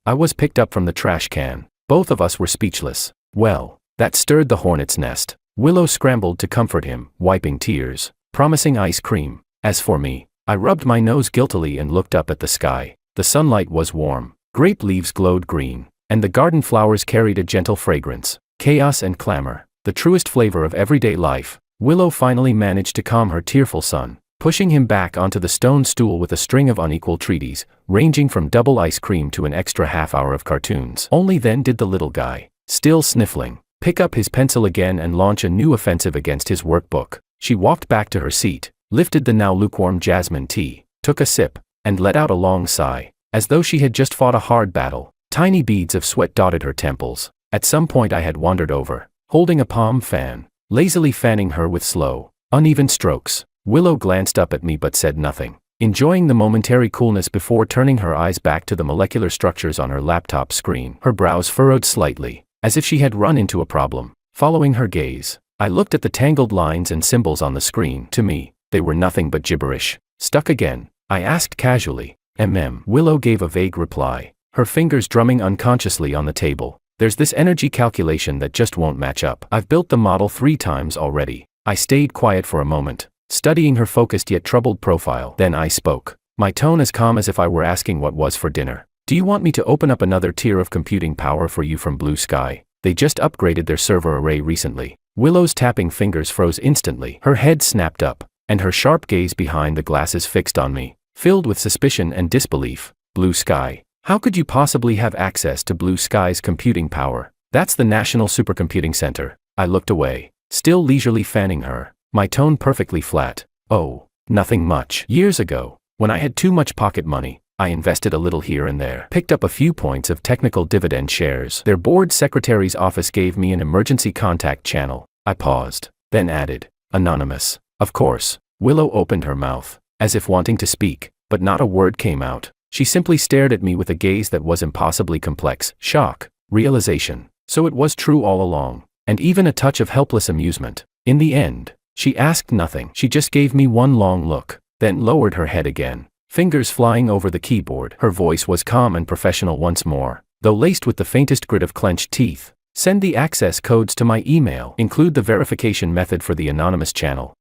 I was picked up from the trash can. Both of us were speechless. Well, that stirred the hornet's nest. Willow scrambled to comfort him, wiping tears, promising ice cream. As for me, I rubbed my nose guiltily and looked up at the sky. The sunlight was warm, grape leaves glowed green, and the garden flowers carried a gentle fragrance. Chaos and clamor, the truest flavor of everyday life. Willow finally managed to calm her tearful son, pushing him back onto the stone stool with a string of unequal treaties, ranging from double ice cream to an extra half-hour of cartoons. Only then did the little guy, still sniffling, pick up his pencil again and launch a new offensive against his workbook. She walked back to her seat, lifted the now lukewarm jasmine tea, took a sip, and let out a long sigh, as though she had just fought a hard battle. Tiny beads of sweat dotted her temples. At some point I had wandered over, holding a palm fan, lazily fanning her with slow, uneven strokes. Willow glanced up at me but said nothing, enjoying the momentary coolness before turning her eyes back to the molecular structures on her laptop screen. Her brows furrowed slightly, as if she had run into a problem. Following her gaze, I looked at the tangled lines and symbols on the screen. To me, they were nothing but gibberish. Stuck again? I asked casually. Willow gave a vague reply, her fingers drumming unconsciously on the table. There's this energy calculation that just won't match up. I've built the model 3 times already. I stayed quiet for a moment, studying her focused yet troubled profile. Then I spoke, my tone as calm as if I were asking what was for dinner. Do you want me to open up another tier of computing power for you from Blue Sky? They just upgraded their server array recently. Willow's tapping fingers froze instantly. Her head snapped up, and her sharp gaze behind the glasses fixed on me, filled with suspicion and disbelief. Blue Sky? How could you possibly have access to Blue Sky's computing power? That's the National Supercomputing Center. I looked away, still leisurely fanning her, my tone perfectly flat. Oh, nothing much. Years ago, when I had too much pocket money, I invested a little here and there, picked up a few points of technical dividend shares. Their board secretary's office gave me an emergency contact channel. I paused, then added, anonymous. Of course. Willow opened her mouth, as if wanting to speak, but not a word came out. She simply stared at me with a gaze that was impossibly complex. Shock, realization. So it was true all along, and even a touch of helpless amusement. In the end, she asked nothing. She just gave me one long look, then lowered her head again, fingers flying over the keyboard. Her voice was calm and professional once more, though laced with the faintest grit of clenched teeth. Send the access codes to my email. Include the verification method for the anonymous channel.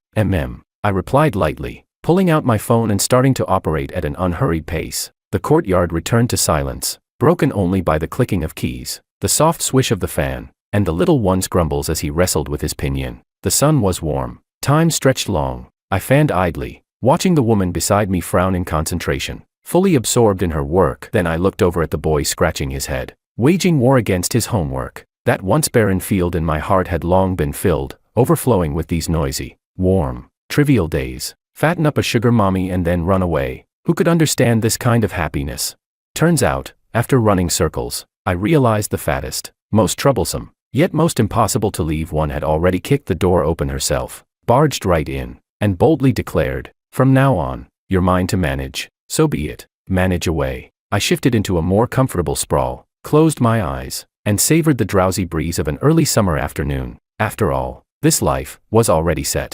I replied lightly, pulling out my phone and starting to operate at an unhurried pace. The courtyard returned to silence, broken only by the clicking of keys, the soft swish of the fan, and the little one's grumbles as he wrestled with his pinion. The sun was warm. Time stretched long. I fanned idly, watching the woman beside me frown in concentration, fully absorbed in her work. Then I looked over at the boy scratching his head, waging war against his homework. That once barren field in my heart had long been filled, overflowing with these noisy, warm, trivial days. Fatten up a sugar mommy and then run away. Who could understand this kind of happiness? Turns out, after running circles, I realized the fattest, most troublesome, yet most impossible to leave one had already kicked the door open herself, barged right in, and boldly declared, from now on, you're mine to manage. So be it. Manage away. I shifted into a more comfortable sprawl, closed my eyes, and savored the drowsy breeze of an early summer afternoon. After all, this life was already set.